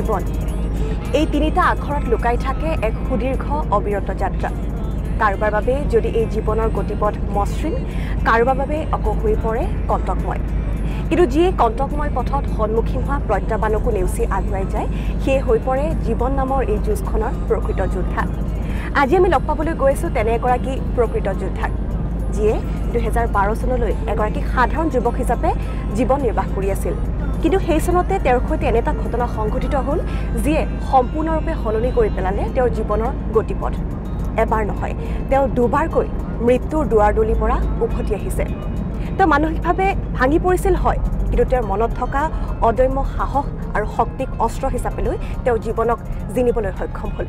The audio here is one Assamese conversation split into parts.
জীৱন এই তিনিটা আখৰত লুকাই থাকে এক সুদীৰ্ঘ অবিৰত যাত্ৰা কাৰোবাৰ বাবে যদি এই জীৱনৰ গতিপথ মসৃণ কাৰোবাৰ বাবে আকৌ হৈ পৰে কণ্টকময় কিন্তু যিয়ে কণ্টকময় পথত সন্মুখীন হোৱা প্ৰত্যাহ্বানকো নেওচি আগুৱাই যায় সেয়ে হৈ পৰে জীৱন নামৰ এই যুঁজখনৰ প্ৰকৃত যোদ্ধা আজি আমি লগ পাবলৈ গৈ আছোঁ তেনে এগৰাকী প্ৰকৃত যোদ্ধাক যিয়ে 2012 চনলৈ এগৰাকী সাধাৰণ যুৱক হিচাপে জীৱন নিৰ্বাহ কৰি আছিল কিন্তু সেই চনতে তেওঁৰ সৈতে এনে এটা ঘটনা সংঘটিত হ'ল যিয়ে সম্পূৰ্ণৰূপে সলনি কৰি পেলালে তেওঁৰ জীৱনৰ গতিপথ এবাৰ নহয় তেওঁ দুবাৰকৈ মৃত্যুৰ দুৱাৰদলিৰ পৰা উভতি আহিছে তেওঁ মানসিকভাৱে ভাঙি পৰিছিল হয় কিন্তু তেওঁৰ মনত থকা অদম্য সাহস আৰু শক্তিক অস্ত্ৰ হিচাপে লৈ তেওঁ জীৱনক জিনিবলৈ সক্ষম হ'ল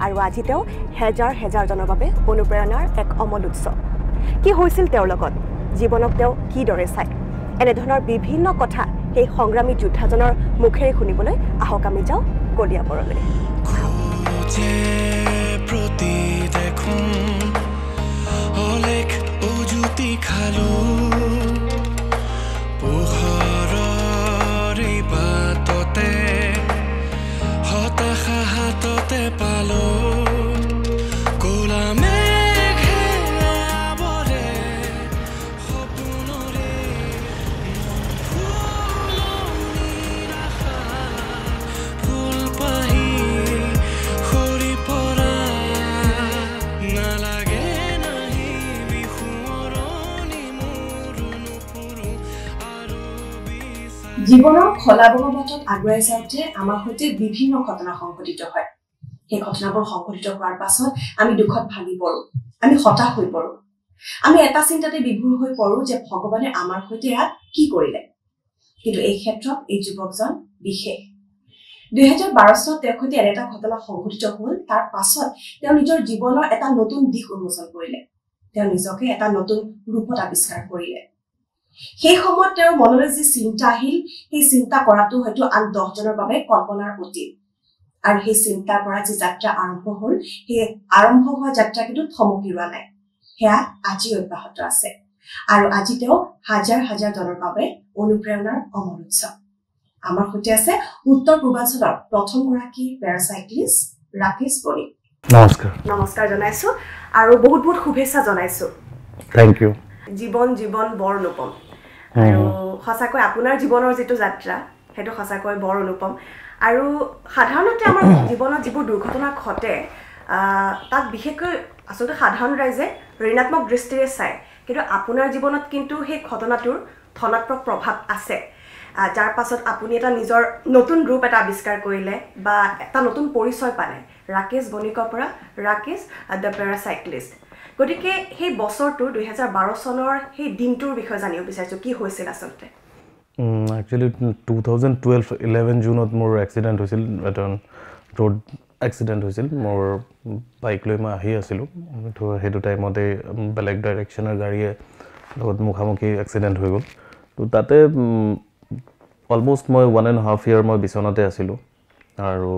আৰু আজি তেওঁ হেজাৰ হেজাৰজনৰ বাবে অনুপ্ৰেৰণাৰ এক অমল উৎস কি হৈছিল তেওঁৰ লগত জীৱনক তেওঁ কিদৰে চায় এনেধৰণৰ বিভিন্ন কথা সেই সংগ্ৰামী যোদ্ধাজনৰ মুখেৰে শুনিবলৈ আহক আমি যাওঁ কলিয়াবৰলৈ প্ৰতি দেখোন অলেখ উজুতি খালো পোহৰৰ বাটতে হতাশা হাততে পালো জীৱনৰ খলাবমা বাটত আগুৱাই যাওঁতে আমাৰ সৈতে বিভিন্ন ঘটনা সংঘটিত হয় সেই ঘটনাবোৰ সংঘটিত হোৱাৰ পাছত আমি দুখত ভাগি পৰো আমি হতাশ হৈ পৰো আমি এটা চিন্তাতে বিভোৰ হৈ পৰো যে ভগৱানে আমাৰ সৈতে কি কৰিলে কিন্তু এই ক্ষেত্ৰত এই যুৱকজন বিশেষ 2012 চনত তেওঁৰ সৈতে এটা ঘটনা সংঘটিত হ'ল তাৰ পাছত তেওঁ নিজৰ জীৱনৰ এটা নতুন দিশ উন্মোচন কৰিলে তেওঁ নিজকে এটা নতুন ৰূপত আৱিষ্কাৰ কৰিলে সেই সময়ত তেওঁৰ মনলৈ যি চিন্তা আহিল সেই চিন্তা কৰাটো হয়তো আন 10 জনৰ বাবে কল্পনাৰ অতীত আৰু সেই চিন্তাৰ পৰা যি যাত্ৰা আৰম্ভ হ'ল সেই আৰম্ভ হোৱা যাত্ৰা কিন্তু থমকি ৰোৱা নাই সেয়া আজি অব্যাহত আছে আৰু আজি তেওঁ হাজাৰ হাজাৰ জনৰ বাবে অনুপ্ৰেৰণাৰ অমল উৎস আমাৰ সৈতে আছে উত্তৰ পূৰ্বাঞ্চলৰ প্ৰথমগৰাকী পেৰাচাইক্লিষ্ট ৰাকেশ বণিক নমস্কাৰ জনাইছো আৰু বহুত বহুত শুভেচ্ছা জনাইছো থ্যাংক ইউ জীৱন বৰ অনুপম আৰু সঁচাকৈ আপোনাৰ জীৱনৰ যেটো যাত্ৰা হেতু সঁচাকৈ বৰ অনুপম আৰু সাধাৰণতে আমাৰ জীৱনত যিবোৰ দুৰ্ঘটনা ঘটে তাক বিশেষকৈ আসলে সাধাৰণ ৰাইজে ঋণাত্মক দৃষ্টিৰে চায় কিন্তু আপোনাৰ জীৱনত কিন্তু সেই ঘটনাটোৰ ধনাত্মক প্ৰভাৱ আছে যাৰ পাছত আপুনি এটা নিজৰ নতুন ৰূপ এটা আৱিষ্কাৰ কৰিলে বা এটা নতুন পৰিচয় পালে ৰাকেশ বণিকৰ পৰা ৰাকেশ দ্য পেৰাচাইক্লিষ্ট গতিকে সেই বছৰটো 2012 চনৰ সেই দিনটোৰ বিষয়ে জানিব বিচাৰিছো কি হৈছিল আসলতে একচুয়ালি 2012-11 জুনত মোৰ এক্সিডেন্ট হৈছিল এটা ৰোড এক্সিডেন্ট হৈছিল মোৰ বাইক লৈ মই আহি আছিলো তো হেতু টাইমতে বেলেগ ডাইৰেকচনৰ গাড়ীয়ে লগত মুখামুখি এক্সিডেন্ট হৈ গ'ল তো তাতে অলমোস্ট মই 1.5 ইয়াৰ মই বিছনাতে আছিলো আৰু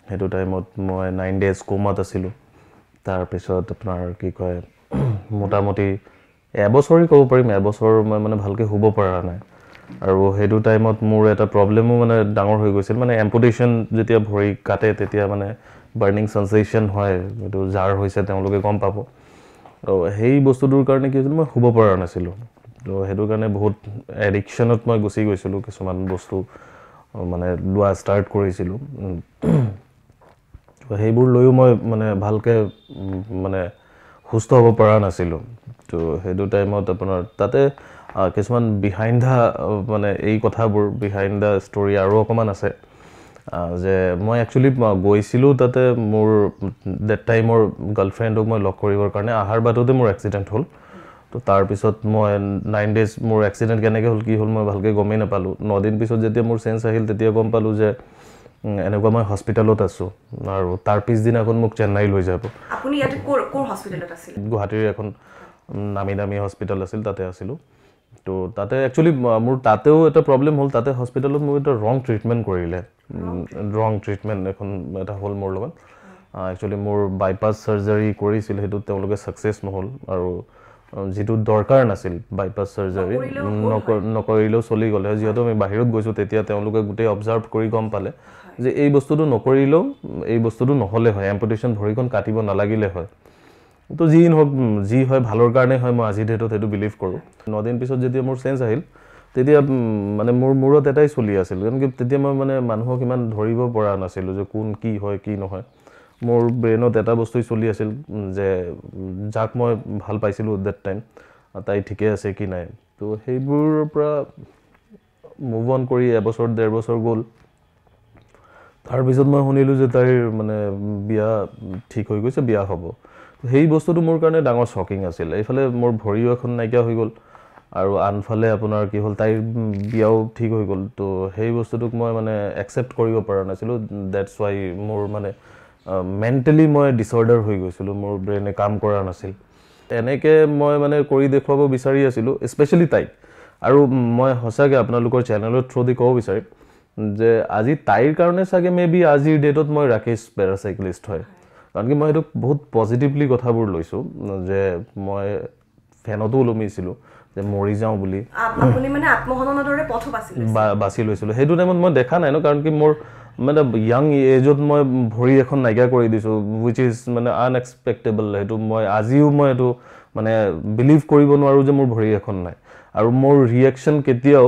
হেতু টাইমত মই 9 ডেজ কোমাত আছিলো তাৰ পিছত আপোনাৰ কি কয় মোটামুটি এবছৰই ক'ব পাৰিম এবছৰ মই মানে ভালকে হ'ব পৰা নাই আৰু হেতু টাইমত মোৰ এটা প্ৰবলেমো মানে ডাঙৰ হৈ গৈছিল মানে এম্পুটেশন যেতিয়া ভৰি কাটে তেতিয়া মানে বাৰ্নিং সেন্সেশন হয় এটো জাৰ হৈছে তেওঁলোকে গম পাব আৰু সেই বস্তুটোৰ কাৰণে কি হৈছিল মই হ'ব পৰা নাছিলো তো হেতু কাৰণে বহুত এডিকশনত মই গুছি গৈছিলো কিছুমান বস্তু মানে লোৱা ষ্টাৰ্ট কৰিছিলো সেইবোৰ লৈও মই মানে ভালকে মানে সুস্থ হ'ব পৰা নাছিলো তো হেতু টাইমত আপোনাৰ তাতে কিছুমান বিহাইণ্ড দা মানে এই কথাবোৰ বিহাইণ্ড দা ষ্টৰী আৰু অকমান আছে যে মই একচুয়ালি গৈছিলো তাতে মোৰ দ্যাট টাইমৰ গাৰ্লফ্ৰেণ্ডক মই লক কৰিবৰ কাৰণে আহাৰ বাটতে মোৰ এক্সিডেন্ট হ'ল তো তাৰ পিছত মই 9 ডেজ মোৰ এক্সিডেন্ট কেনেকৈ হ'ল কি হ'ল মই ভালকে গমেই নাপালো 9 দিন পিছত যেতিয়া মোৰ সেন্স আহিল তেতিয়া গম পালো যে এনেকুৱা মই হস্পিটালত আছো আৰু তাৰ পিছ দিন এখন মোক চেন্নাই লৈ যাব আপুনি ইয়াতে কোৰ হস্পিটালত আছিল গুৱাহাটীৰ এখন নামি হস্পিটাল আছিল তাতে আছিলো তো তাতে একচুয়ালি মোৰ তাতেও এটা প্ৰবলেম হ'ল তাতে হস্পিটালত মোৰ এটা ৰং ট্ৰিটমেন্ট কৰিলে ৰং ট্ৰিটমেন্ট এখন এটা হ'ল মোৰ লগত একচুয়ালি মোৰ বাইপাস সাৰ্জাৰি কৰিছিল হেতু তেওঁলোকে সাকসেস নহল আৰু যিটো দৰকাৰ নাছিল বাইপাছ চাৰ্জাৰী নকৰিলেও চলি গ'লে যিহেতু আমি বাহিৰত গৈছোঁ তেতিয়া তেওঁলোকে গোটেই অবজাৰ্ভ কৰি গম পালে যে এই বস্তুটো নকৰিলেও এই বস্তুটো নহ'লে হয় এম্পুটেশ্যন ভৰিখন কাটিব নালাগিলে হয় তো যি হয় ভালৰ কাৰণে হয় মই আজি ডেটত সেইটো বিলিভ কৰোঁ 9 দিন পিছত যেতিয়া মোৰ চেঞ্জ আহিল তেতিয়া মানে মোৰ মূৰত এটাই চলি আছিল কাৰণ কি তেতিয়া মই মানে মানুহক ইমান ধৰিব পৰা নাছিলোঁ যে কোন কি হয় কি নহয় মোৰ ব্ৰেইনত এটা বস্তুই চলি আছিল যে যাক মই ভাল পাইছিলোঁ দেট টাইম তাই ঠিকে আছে কি নাই তো সেইবোৰৰ পৰা মুভ অন কৰি এবছৰ 1.5 বছৰ গ'ল তাৰপিছত মই শুনিলোঁ যে তাইৰ মানে বিয়া ঠিক হৈ গৈছে বিয়া হ'ব সেই বস্তুটো মোৰ কাৰণে ডাঙৰ শ্বকিং আছিল এইফালে মোৰ ভৰিও এখন নাইকিয়া হৈ গ'ল আৰু আনফালে আপোনাৰ কি হ'ল তাইৰ বিয়াও ঠিক হৈ গ'ল তো সেই বস্তুটোক মই মানে একচেপ্ট কৰিব পৰা নাছিলোঁ ডেটছ ৱাই মোৰ মানে মেণ্টেলি মই ডিছঅৰ্ডাৰ হৈ গৈছিলোঁ মোৰ ব্ৰেইনে কাম কৰা নাছিল এনেকৈ মই মানে কৰি দেখুৱাব বিচাৰি আছিলোঁ স্পেচিয়েলি তাইক আৰু মই সঁচাকৈ আপোনালোকৰ চেনেলৰ থ্ৰুদি ক'ব বিচাৰিম যে আজি তাইৰ কাৰণে চাগে মে বি আজিৰ ডেটত মই ৰাকেশ পেৰাচাইক্লিষ্ট হয় কাৰণ কি মই সেইটো বহুত পজিটিভলি কথাবোৰ লৈছোঁ যে মই ফেনতো ওলমিছিলোঁ যে মৰি যাওঁ বুলি আপুনি মানে আত্মহননৰ দৰে পথ বাছি লৈছিলোঁ সেইটো টাইমত মই দেখা নাই ন কাৰণ কি মোৰ মানে ইয়াং এজত মই ভৰি এখন নাইকিয়া কৰি দিছোঁ উইচ ইজ মানে আনএক্সপেক্টেবল সেইটো মই আজিও মই এইটো মানে বিলিভ কৰিব নোৱাৰোঁ যে মোৰ ভৰি এখন নাই আৰু মোৰ ৰিয়েকশ্যন কেতিয়াও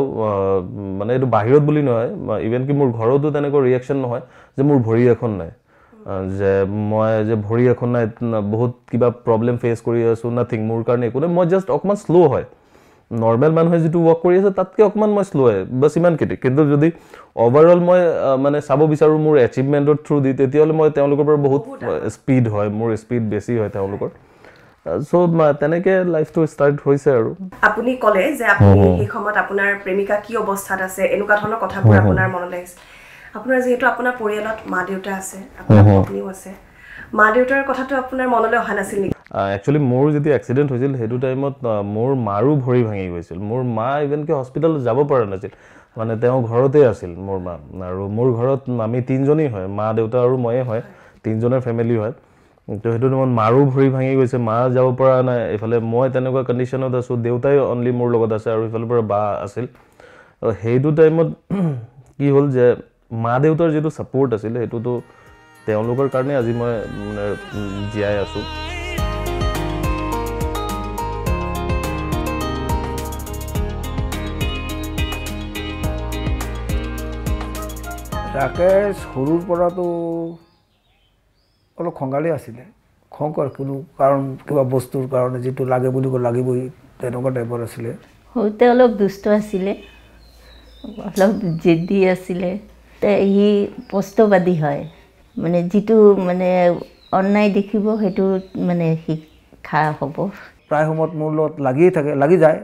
মানে এইটো বাহিৰত বুলি নহয় ইভেন কি মোৰ ঘৰতো তেনেকুৱা ৰিয়েকশ্যন নহয় যে মোৰ ভৰি এখন নাই যে মই যে ভৰি এখন নাই বহুত কিবা প্ৰব্লেম ফেচ কৰি আছোঁ নাথিং মোৰ কাৰণে একো নাই মই জাষ্ট অকণমান শ্ল' হয় নৰ্মেল মানুহে যিটো ৱৰ্ক কৰি আছে তাতকৈ অকণমান মই শ্ল' হয় বাছ ইমানকেইটি কিন্তু যদি অভাৰঅল মই মানে চাব বিচাৰোঁ মোৰ এচিভমেণ্টৰ থ্ৰু দি তেতিয়াহ'লে মই তেওঁলোকৰ পৰা বহুত স্পীড হয় মোৰ স্পীড বেছি হয় তেওঁলোকৰ চ' তেনেকৈ লাইফটো ষ্টাৰ্ট হৈছে আৰু আপুনি ক'লে যে আপুনি সেই সময়ত আপোনাৰ প্ৰেমিকা কি অৱস্থাত আছে এনেকুৱা ধৰণৰ কথাবোৰ আপোনাৰ মনলৈ আহিছে আপোনাৰ যিহেতু আপোনাৰ পৰিয়ালত মা দেউতা আছে আপোনাৰ পত্নীও আছে মা দেউতাৰ কথাটো আপোনাৰ মনলৈ অহা নাছিল নেকি একচুৱেলি মোৰ যেতিয়া এক্সিডেণ্ট হৈছিল সেইটো টাইমত মোৰ মাৰো ভৰি ভাঙি গৈছিল মোৰ মা ইভেনকি হস্পিটেলত যাব পৰা নাছিল মানে তেওঁ ঘৰতে আছিল মোৰ মা আৰু মোৰ ঘৰত আমি 3জনেই হয় মা দেউতা আৰু ময়ে হয় 3জনৰ ফেমিলি হয় তো সেইটো টাইমত মাৰো ভৰি ভাঙি গৈছে মা যাব পৰা নাই এইফালে মই তেনেকুৱা কণ্ডিশ্যনত আছোঁ দেউতাই অনলি মোৰ লগত আছে আৰু ইফালৰ পৰা বা আছিল সেইটো টাইমত কি হ'ল যে মা দেউতাৰ যিটো ছাপোৰ্ট আছিল সেইটোতো তেওঁলোকৰ কাৰণে আজি মই মানে জীয়াই আছোঁ ৰাকেশ সৰুৰ পৰাতো অলপ খঙালী আছিলে খং কোনো কাৰণ কিবা বস্তুৰ কাৰণে যিটো লাগে বুলি কৈ লাগিবই তেনেকুৱা টাইপৰ আছিলে সৰুতে অলপ দুষ্ট আছিলে অলপ জেদি আছিলে সি স্পষ্টবাদী হয় মানে যিটো মানে অন্যায় দেখিব সেইটো মানে শিক্ষা হ'ব প্ৰায় সময়ত মোৰ লগত লাগি যায়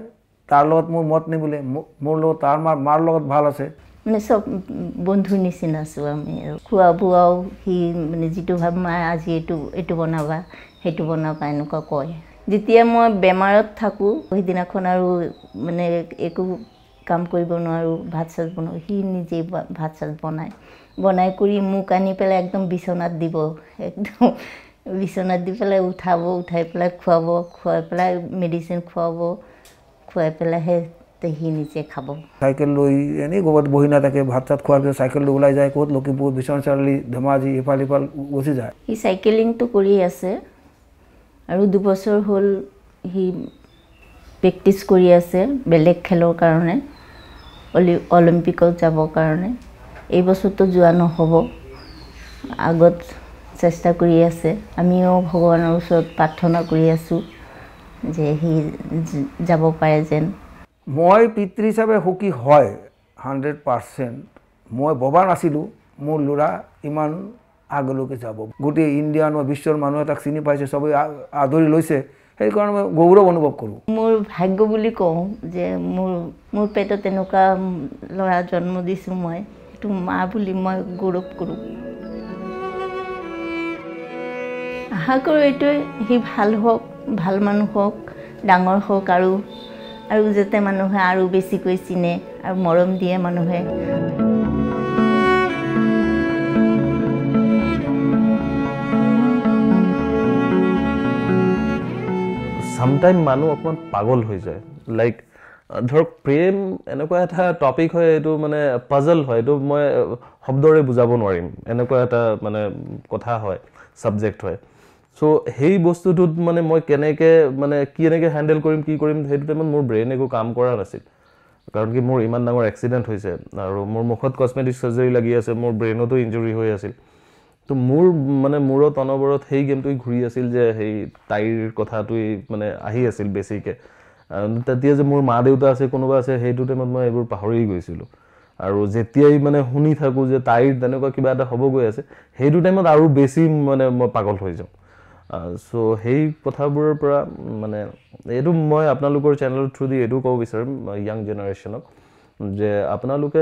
তাৰ লগত মোৰ মত নিমিলে মোৰ লগত তাৰ মাৰ লগত ভাল আছে মানে চব বন্ধুৰ নিচিনা আছোঁ আমি আৰু খোৱা বোৱাও সি মানে যিটো ভাব মায়ে আজি এইটো বনাবা সেইটো বনাবা এনেকুৱা কয় যেতিয়া মই বেমাৰত থাকোঁ সেইদিনাখন আৰু মানে একো কাম কৰিব নোৱাৰোঁ ভাত চাত বনাওঁ সি নিজেই ভাত চাত বনাই কৰি মোক আনি পেলাই একদম বিচনাত দিব একদম বিচনাত দি পেলাই উঠাই পেলাই খুৱাই পেলাই মেডিচিন খুৱাই পেলাইহে সি নিজে খাব চাইকেল লৈ এনেই ক'ৰবাত বহি নাথাকে ভাত চাত খোৱাৰ পিছত চাইকেল লৈ ওলাই যায় ক'ত লখিমপুৰ বিশ্বনাথ চাৰিআলি ধেমাজি ইফাল গুচি যায় সি চাইকেলিংটো কৰি আছে আৰু 2 বছৰ হ'ল সি প্ৰেক্টিছ কৰি আছে বেলেগ খেলৰ কাৰণে অলিম্পিকত যাবৰ কাৰণে এই বছৰটো যোৱা নহ'ব আগত চেষ্টা কৰি আছে আমিও ভগৱানৰ ওচৰত প্ৰাৰ্থনা কৰি আছোঁ যে সি যাব পাৰে যেন মই পিতৃ হিচাপে সুখী হয় 100% মই ভবা নাছিলোঁ মোৰ ল'ৰা ইমান আগলৈকে যাব গোটেই ইণ্ডিয়ান বা বিশ্বৰ মানুহে তাক চিনি পাইছে চবেই আদৰি লৈছে সেইকাৰণে মই গৌৰৱ অনুভৱ কৰোঁ মোৰ ভাগ্য বুলি কওঁ যে মোৰ পেটত এনেকুৱা ল'ৰা জন্ম দিছোঁ মই সেইটো মা বুলি মই গৌৰৱ কৰোঁ আশা কৰোঁ এইটোৱে সি ভাল হওক ভাল মানুহ হওক ডাঙৰ হওক আৰু যাতে মানুহে আৰু বেছিকৈ চিনে আৰু মৰম দিয়ে মানুহে চামটাইম মানুহ অকণমান পাগল হৈ যায় লাইক ধৰক প্ৰেম এনেকুৱা এটা টপিক হয় এইটো মানে পাজল হয় এইটো মই শব্দৰে বুজাব নোৱাৰিম এনেকুৱা এটা মানে কথা হয় ছাবজেক্ট হয় চ' সেই বস্তুটোত মানে মই কেনেকৈ হেণ্ডেল কৰিম কি কৰিম সেইটো টাইমত মোৰ ব্ৰেইন একো কাম কৰা নাছিল কাৰণ কি মোৰ ইমান ডাঙৰ এক্সিডেণ্ট হৈছে আৰু মোৰ মুখত কছমেটিক চাৰ্জাৰী লাগি আছে মোৰ ব্ৰেইনতো ইঞ্জুৰি হৈ আছিল তো মোৰ মানে মূৰত অনবৰত সেই গেমটোৱে ঘূৰি আছিল যে সেই তাইৰ কথাটোৱে মানে আহি আছিল বেছিকৈ তেতিয়া যে মোৰ মা দেউতা আছে কোনোবা আছে সেইটো টাইমত মই এইবোৰ পাহৰি গৈছিলোঁ আৰু যেতিয়াই মানে শুনি থাকোঁ যে তাইৰ তেনেকুৱা কিবা এটা হ'ব গৈ আছে সেইটো টাইমত আৰু বেছি মানে মই পাগল হৈ যাওঁ চ' সেই কথাবোৰৰ পৰা মানে এইটো মই আপোনালোকৰ চেনেলৰ থ্ৰুদি এইটো ক'ব বিচাৰিম য়াং জেনেৰেশ্যনক যে আপোনালোকে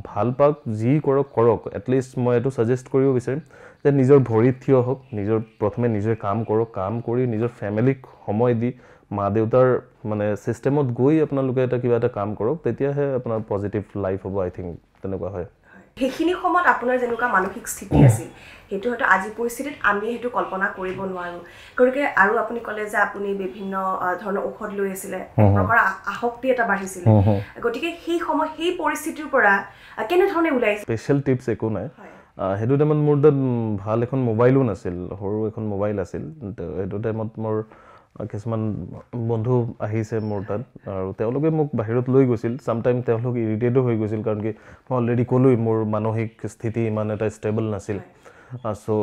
ভাল পাওক যি কৰক এটলিষ্ট মই এইটো ছাজেষ্ট কৰিব বিচাৰিম যে নিজৰ ভৰিত থিয় হওক প্ৰথমে নিজে কাম কৰক কাম কৰি নিজৰ ফেমিলিক সময় দি মা দেউতাৰ মানে ছিষ্টেমত গৈ আপোনালোকে কিবা এটা কাম কৰক তেতিয়াহে আপোনাৰ পজিটিভ লাইফ হ'ব আই থিংক তেনেকুৱা হয় সেইখিনি সময়ত আপোনাৰ যেনেকুৱা মানসিক স্থিতি আছিল সেইটো হয়তো আজি পৰিস্থিতিত আমি সেইটো কল্পনা কৰিব নোৱাৰোঁ গতিকে আৰু আপুনি ক'লে যে আপুনি বিভিন্ন ধৰণৰ ঔষধ লৈ আছিলে প্ৰকাৰ আসক্তি এটা বাঢ়িছিলে গতিকে সেই সময় সেই পৰিস্থিতিৰ পৰা কেনেধৰণে ওলাইছে স্পেচিয়েল টিপছ একো নাই সেইটো টাইমত মোৰ তাত ভাল এখন মোবাইলো নাছিল সৰু এখন মোবাইল আছিল সেইটো টাইমত মোৰ কিছুমান বন্ধু আহিছে মোৰ তাত আৰু তেওঁলোকে মোক বাহিৰত লৈ গৈছিল চামটাইম তেওঁলোক ইৰিটেটো হৈ গৈছিল কাৰণ কি মই অলৰেডি ক'লোৱেই মোৰ মানসিক স্থিতি ইমান এটা ষ্টেবল নাছিল চ'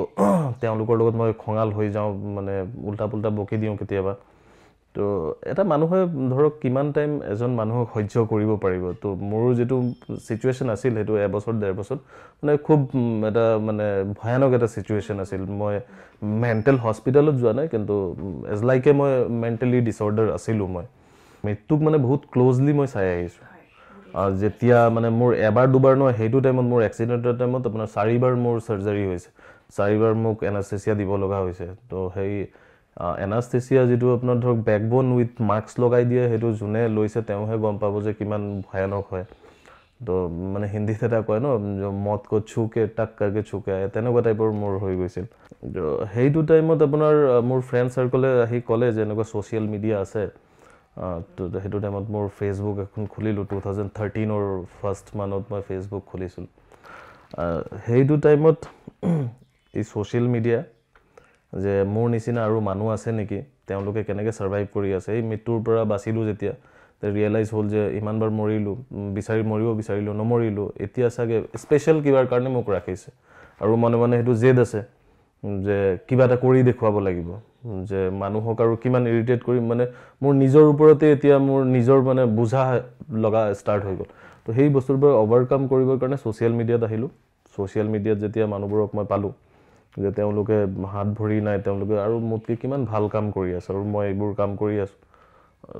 তেওঁলোকৰ লগত মই খঙাল হৈ যাওঁ মানে উল্টা পুল্টা বকি দিওঁ কেতিয়াবা তো এটা মানুহে ধৰক কিমান টাইম এজন মানুহক সহ্য কৰিব পাৰিব তো মোৰ যিটো চিটুৱেশ্যন আছিল সেইটো এবছৰ 1.5 বছৰ মানে খুব এটা মানে ভয়ানক এটা চিটুৱেশ্যন আছিল মই মেণ্টেল হস্পিটেলত যোৱা নাই কিন্তু এজ লাইকে মই মেণ্টেলি ডিছঅৰ্ডাৰ আছিলোঁ মই মৃত্যুক মানে বহুত ক্ল'জলি মই চাই আহিছোঁ যেতিয়া মানে মোৰ এবাৰ দুবাৰ নহয় সেইটো টাইমত মোৰ এক্সিডেণ্টৰ টাইমত আপোনাৰ 4বাৰ মোৰ চাৰ্জাৰী হৈছে 4বাৰ মোক এনাস্থেচিয়া দিব লগা হৈছে তো সেই এনাস্থেচিয়া যিটো আপোনাৰ ধৰক বেকবোন উইথ মাস্ক লগাই দিয়ে সেইটো যোনে লৈছে তেওঁহে গম পাব যে কিমান ভয়ানক হয় তো মানে হিন্দীত এটা কয় ন মত কো ছুকে টাক কাৰকে ছুকে তেনেকুৱা টাইপৰ মোৰ হৈ গৈছিল তো সেইটো টাইমত আপোনাৰ মোৰ ফ্ৰেণ্ড চাৰ্কলে আহি ক'লে যে এনেকুৱা ছ'চিয়েল মিডিয়া আছে তো সেইটো টাইমত মোৰ ফেচবুক এখন খুলিলোঁ 2013 ফাৰ্ষ্ট মানত মই ফেচবুক খুলিছিলোঁ সেইটো টাইমত এই ছ'চিয়েল মিডিয়া যে মোৰ নিচিনা আৰু মানুহ আছে নেকি তেওঁলোকে কেনেকৈ ছাৰ্ভাইভ কৰি আছে এই মৃত্যুৰ পৰা বাচিলোঁ যেতিয়া ৰিয়েলাইজ হ'ল যে ইমানবাৰ মৰিলোঁ মৰিব বিচাৰিলোঁ নমৰিলোঁ এতিয়া চাগে স্পেচিয়েল কিবাৰ কাৰণে মোক ৰাখিছে আৰু মনে মনে সেইটো জেদ আছে যে কিবা এটা কৰি দেখুৱাব লাগিব যে মানুহক আৰু কিমান ইৰিটেট কৰিম মানে মোৰ নিজৰ ওপৰতে এতিয়া মোৰ নিজৰ মানে বুজা লগা ষ্টাৰ্ট হৈ গ'ল তো সেই বস্তুৰ পৰা অভাৰকাম কৰিবৰ কাৰণে ছ'চিয়েল মিডিয়াত আহিলোঁ ছ'চিয়েল মিডিয়াত যেতিয়া মানুহবোৰক মই পালোঁ যে তেওঁলোকে হাত ভৰি নাই তেওঁলোকে আৰু মোতকৈ কিমান ভাল কাম কৰি আছে আৰু মই এইবোৰ কাম কৰি আছোঁ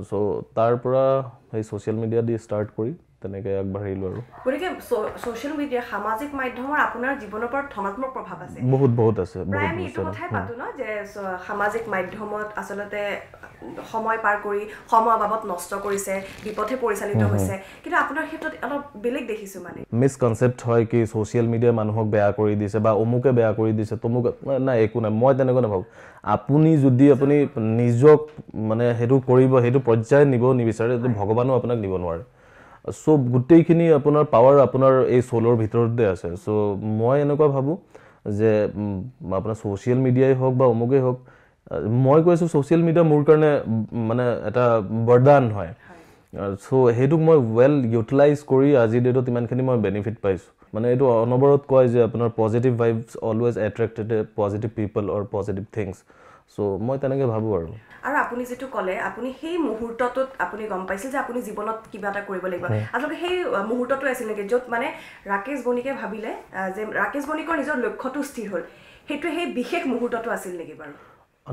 চ' তাৰ পৰা সেই ছ'চিয়েল মিডিয়া দি ষ্টাৰ্ট কৰি তেনেকৈ আগবাঢ়িলোঁ আৰু গতিকে ছ'চিয়েল মিডিয়া সামাজিক মাধ্যমৰ আপোনাৰ জীৱনৰ ওপৰত ধনাত্মক প্ৰভাৱ আছে বহুত আছে প্ৰায় আমি এইটো কথাই পাতো ন যে সামাজিক মাধ্যমত আচলতে সময় পাৰ কৰি সময় অভাৱত নষ্ট কৰিছে বিপথে পৰিচালিত হৈছে কিন্তু আপোনাৰ ক্ষেত্ৰত অলপ বেলেগ দেখিছোঁ মানে মিছকনচেপ্ট হয় কি ছ'চিয়েল মিডিয়াই মানুহক বেয়া কৰি দিছে বা অমুকে বেয়া কৰি দিছে তমুক নাই একো নাই মই তেনেকুৱা নাভাবোঁ আপুনি যদি আপুনি নিজক মানে সেইটো কৰিব সেইটো পৰ্যায় নিব নিবিচাৰে ভগৱানো আপোনাক নিব নোৱাৰে চ' গোটেইখিনি আপোনাৰ পাৱাৰ আপোনাৰ এই চ'লৰ ভিতৰতে আছে চ' মই এনেকুৱা ভাবোঁ যে আপোনাৰ ছ'চিয়েল মিডিয়াই হওক বা অমুকেই হওক মই কৈছোঁ ছ'চিয়েল মিডিয়া মোৰ কাৰণে মানে এটা বৰদান হয় চ' সেইটোক মই ৱেল ইউটিলাইজ কৰি আজিৰ ডেটত ইমানখিনি মই বেনিফিট পাইছোঁ মানে এইটো অনবৰত কয় যে আপোনাৰ positive vibes always attracted positive people or positive things so' মই তেনেকৈ ভাবোঁ আৰু আপুনি যিটো ক'লে আপুনি সেই মুহূৰ্তটোত আপুনি গম পাইছিল যে আপুনি জীৱনত কিবা এটা কৰিব লাগিব আচলতে সেই মুহূৰ্তটো আছিল নেকি য'ত মানে ৰাকেশ বণিকে ভাবিলে যে ৰাকেশ বণিকৰ নিজৰ লক্ষ্যটো স্থিৰ হ'ল সেইটো সেই বিশেষ মুহূৰ্তটো আছিল নেকি বাৰু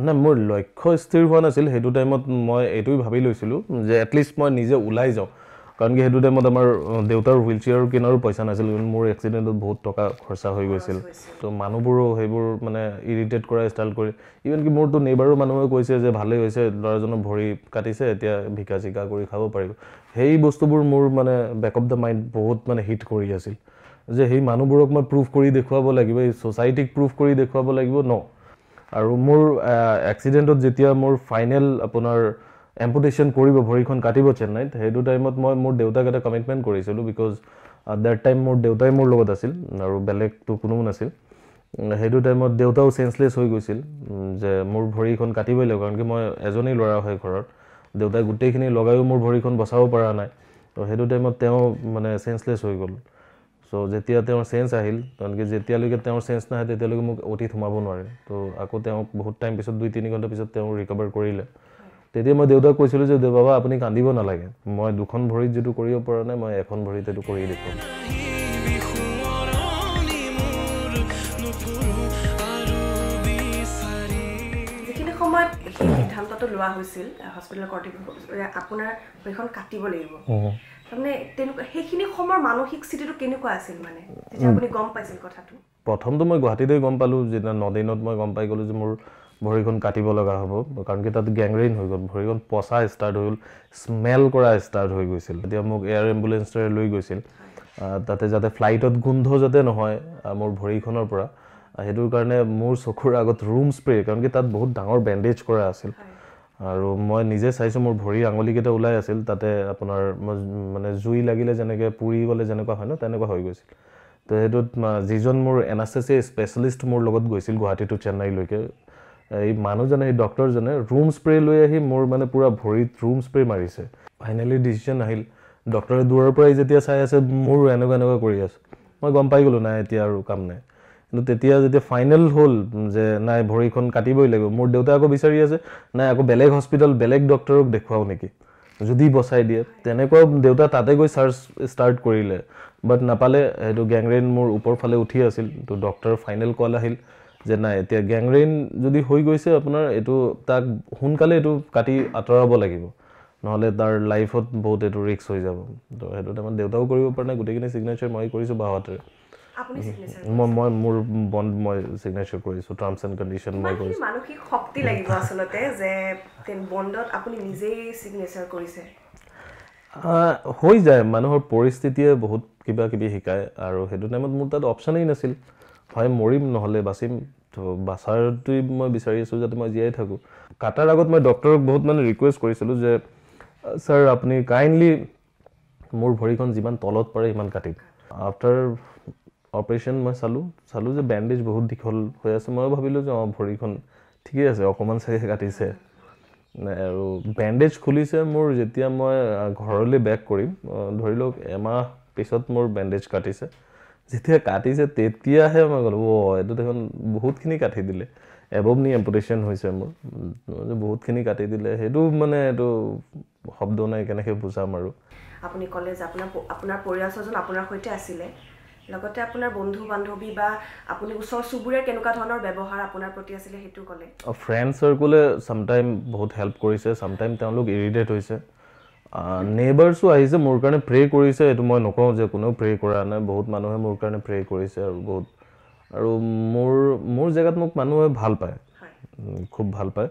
নাই মোৰ লক্ষ্য স্থিৰ হোৱা নাছিল সেইটো টাইমত মই এইটোৱে ভাবি লৈছিলোঁ যে এটলিষ্ট মই নিজে ওলাই যাওঁ কাৰণ কি সেইটো টাইমত আমাৰ দেউতাৰ হুইল চেয়াৰৰ কিনাৰো পইচা নাছিল মোৰ এক্সিডেণ্টত বহুত টকা খৰচা হৈ গৈছিল তো মানুহবোৰো সেইবোৰ মানে ইৰিটেট কৰা ষ্টাইল কৰি ইভেন কি মোৰতো নেইবাৰো মানুহে কৈছে যে ভালেই হৈছে ল'ৰাজনৰ ভৰি কাটিছে এতিয়া ভিকা চিকা কৰি খাব পাৰিব সেই বস্তুবোৰ মোৰ মানে বেক অফ দ্য মাইণ্ড বহুত মানে হিট কৰি আছিল যে সেই মানুহবোৰক মই প্ৰুভ কৰি দেখুৱাব লাগিব এই ছ'চাইটিক প্ৰুভ কৰি দেখুৱাব লাগিব ন আৰু মোৰ এক্সিডেণ্টত যেতিয়া মোৰ ফাইনেল আপোনাৰ এম্পুটেশ্যন কৰিব ভৰিখন কাটিব চেন্নাইত সেইটো টাইমত মই মোৰ দেউতাক এটা কমিটমেণ্ট কৰিছিলোঁ বিকজ দেট টাইম মোৰ দেউতাই মোৰ লগত আছিল আৰু বেলেগতো কোনো নাছিল সেইটো টাইমত দেউতাও চেঞ্চলেছ হৈ গৈছিল যে মোৰ ভৰিখন কাটিবই লাগিব কাৰণ কি মই এজনেই ল'ৰা হয় ঘৰত দেউতাই গোটেইখিনি লগায়ো মোৰ ভৰিখন বচাব পৰা নাই তো সেইটো টাইমত তেওঁ মানে চেঞ্চলেছ হৈ গ'ল চ' যেতিয়া তেওঁৰ চেঞ্চ আহিল কাৰণ কি যেতিয়ালৈকে তেওঁৰ চেঞ্চ নাহে তেতিয়ালৈকে মোক অতি সোমাব নোৱাৰে তো আকৌ তেওঁক বহুত টাইম পিছত 2-3 ঘণ্টা পিছত তেওঁ ৰিকভাৰ কৰিলে তেতিয়া মই দেউতাক কৈছিলোঁ যে বাবা আপুনি কান্দিব নালাগে মই দুখন ভৰিত যিটো কৰিব পৰা নাই মই এখন ভৰিত এইটো কৰি দেখুৱাম যিখিনি সময়ত সেই সিদ্ধান্তটো লোৱা হৈছিল হস্পিটেলৰ কৰ্তৃপক্ষই আপোনাৰ ভৰিখন কাটিব লাগিব তাৰমানে তেনেকুৱা সেইখিনি সময়ৰ মানসিক স্থিতিটো কেনেকুৱা আছিল মানে যেতিয়া আপুনি গম পাইছিল কথাটো প্ৰথমটো মই গুৱাহাটীতে গম পালোঁ যেতিয়া 9 দিনত মই গম পাই গ'লোঁ যে মোৰ ভৰিখন কাটিব লগা হ'ব কাৰণ কি তাত গেংগ্ৰেইন হৈ গ'ল ভৰিখন পচা ষ্টাৰ্ট হৈ গ'ল স্মেল কৰা ষ্টাৰ্ট হৈ গৈছিল তেতিয়া মোক এয়াৰ এম্বুলেঞ্চৰে লৈ গৈছিল তাতে যাতে ফ্লাইটত গোন্ধ যাতে নহয় মোৰ ভৰিখনৰ পৰা সেইটোৰ কাৰণে মোৰ চকুৰ আগত ৰুম স্প্ৰে কাৰণ কি তাত বহুত ডাঙৰ বেণ্ডেজ কৰা আছিল আৰু মই নিজে চাইছোঁ মোৰ ভৰি আঙুলিকেইটা ওলাই আছিল তাতে আপোনাৰ মানে জুই লাগিলে যেনেকৈ পুৰি গ'লে যেনেকুৱা হয় ন তেনেকুৱা হৈ গৈছিল তো সেইটোত যিজন মোৰ এনাস্থেচিয়া স্পেচিয়েলিষ্ট মোৰ লগত গৈছিল গুৱাহাটী টু চেন্নাইলৈকে এই মানুহজনে এই ডক্টৰজনে ৰুম স্প্ৰে লৈ আহি মোৰ মানে পুৰা ভৰিত ৰুম স্প্ৰে মাৰিছে ফাইনেলি ডিচিশ্যন আহিল ডক্টৰে দূৰৰ পৰাই যেতিয়া চাই আছে মোৰ এনেকুৱা কৰি আছে মই গম পাই গ'লোঁ নাই এতিয়া আৰু কাম নাই কিন্তু তেতিয়া যেতিয়া ফাইনেল হ'ল যে নাই ভৰিখন কাটিবই লাগিব মোৰ দেউতাই আকৌ বিচাৰি আছে নাই আকৌ বেলেগ হস্পিটেল বেলেগ ডক্টৰক দেখুৱাও নেকি যদি বচাই দিয়ে তেনেকুৱা দেউতা তাতে গৈ চাৰ্চ ষ্টাৰ্ট কৰিলে বাট নাপালে সেইটো গেংগ্ৰেইন মোৰ ওপৰ ফালে উঠি আছিল তো ডক্টৰ ফাইনেল কল আহিল যে নাই এতিয়া গেংগ্ৰেইন যদি হৈ গৈছে আপোনাৰ এইটো তাক সোনকালে এইটো কাটি আঁতৰাব লাগিব নহ'লে তাৰ লাইফত বহুত এইটো ৰিস্ক হৈ যাব তো সেইটো টাইমত দেউতাও কৰিব পৰা নাই গোটেইখিনি ছিগনেচাৰ মই কৰিছোঁ বাহঁতে মই মোৰ বণ্ড মই ছিগনেচাৰ কৰিছোঁ টাৰ্মছ এণ্ড কণ্ডিশ্যন মই কৰিছোঁ মানসিক শক্তি লাগিব আচলতে যে বণ্ডত আপুনি নিজেই ছিগনেচাৰ কৰিছে হৈ যায় মানুহৰ পৰিস্থিতিয়ে বহুত কিবা কিবি শিকায় আৰু সেইটো টাইমত মোৰ তাত অপশ্যনেই নাছিল হয় মৰিম নহ'লে বাচিম তো বাচাৰটোৱেই মই বিচাৰি আছোঁ যাতে মই জীয়াই থাকোঁ কাটাৰ আগত মই ডক্টৰক বহুত মানে ৰিকুৱেষ্ট কৰিছিলোঁ যে ছাৰ আপুনি কাইণ্ডলি মোৰ ভৰিখন যিমান তলত পাৰে সিমান কাটিব আফটাৰ অপাৰেশ্যন মই চালোঁ যে বেণ্ডেজ বহুত দীঘল হৈ আছে মই ভাবিলোঁ যে ভৰিখন ঠিকেই আছে অকণমান চাগে কাটিছে আৰু বেণ্ডেজ খুলিছে মোৰ যেতিয়া মই ঘৰলৈ বেক কৰিম ধৰি লওক এমাহ পিছত মোৰ বেণ্ডেজ কাটিছে যেতিয়া কাটিছে তেতিয়াহে মই ক'লোঁ এইটো দেখোন বহুতখিনি কাটি দিলে এবভ নি এম্পুটেশ্যন হৈছে মোৰ বহুতখিনি কাটি দিলে সেইটো মানে এইটো শব্দ নাই কেনেকৈ বুজাম আৰু আপুনি ক'লে যে আপোনাৰ পৰিয়াল স্বজন আপোনাৰ সৈতে আছিলে লগতে আপোনাৰ বন্ধু বান্ধৱী বা আপুনি ওচৰ চুবুৰীয়াৰ কেনেকুৱা ধৰণৰ ব্যৱহাৰ আপোনাৰ প্ৰতি আছিলে সেইটো ক'লে ফ্ৰেণ্ড চাৰ্কুলে চামটাইম বহুত হেল্প কৰিছে চামটাইম তেওঁলোক ইৰিটেট হৈছে নেইবাৰ্ছো আহিছে মোৰ কাৰণে প্ৰে কৰিছে এইটো মই নকওঁ যে কোনেও প্ৰে কৰা নাই বহুত মানুহে মোৰ কাৰণে প্ৰে কৰিছে আৰু মোৰ জেগাত মোক মানুহে ভাল পায় খুব ভাল পায়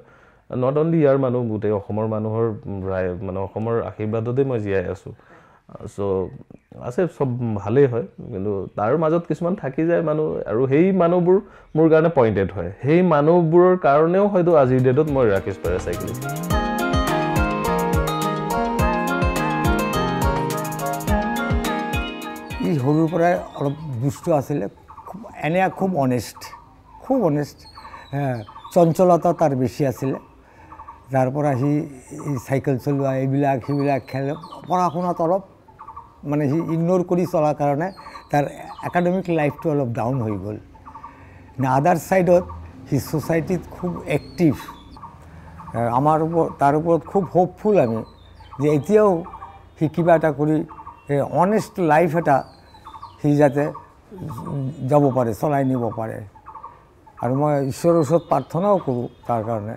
নট অনলি ইয়াৰ মানুহ গোটেই অসমৰ মানুহৰ মানে অসমৰ আশীৰ্বাদতেই মই জীয়াই আছোঁ চ' আছে চব ভালেই হয় কিন্তু তাৰ মাজত কিছুমান থাকি যায় মানুহ আৰু সেই মানুহবোৰ মোৰ কাৰণে পইণ্টেড হয় সেই মানুহবোৰৰ কাৰণেও হয়তো আজিৰ ডেটত মই ৰাকেশ পেৰাচাইক্লিষ্ট ই সৰুৰ পৰাই অলপ দুষ্ট আছিলে এনে খুব অনেষ্ট চঞ্চলতা তাৰ বেছি আছিলে যাৰ পৰা সি চাইকেল চলোৱা এইবিলাক সেইবিলাক খেল পঢ়া শুনাত অলপ মানে সি ইগন'ৰ কৰি চলাৰ কাৰণে তাৰ একাডেমিক লাইফটো অলপ ডাউন হৈ গ'ল আদাৰ ছাইডত সি ছ'চাইটিত খুব এক্টিভ তাৰ ওপৰত খুব হোপফুল আমি যে এতিয়াও সি কিবা এটা কৰি অনেষ্ট লাইফ এটা সি যাতে যাব পাৰে চলাই নিব পাৰে আৰু মই ঈশ্বৰৰ ওচৰত প্ৰাৰ্থনাও কৰোঁ তাৰ কাৰণে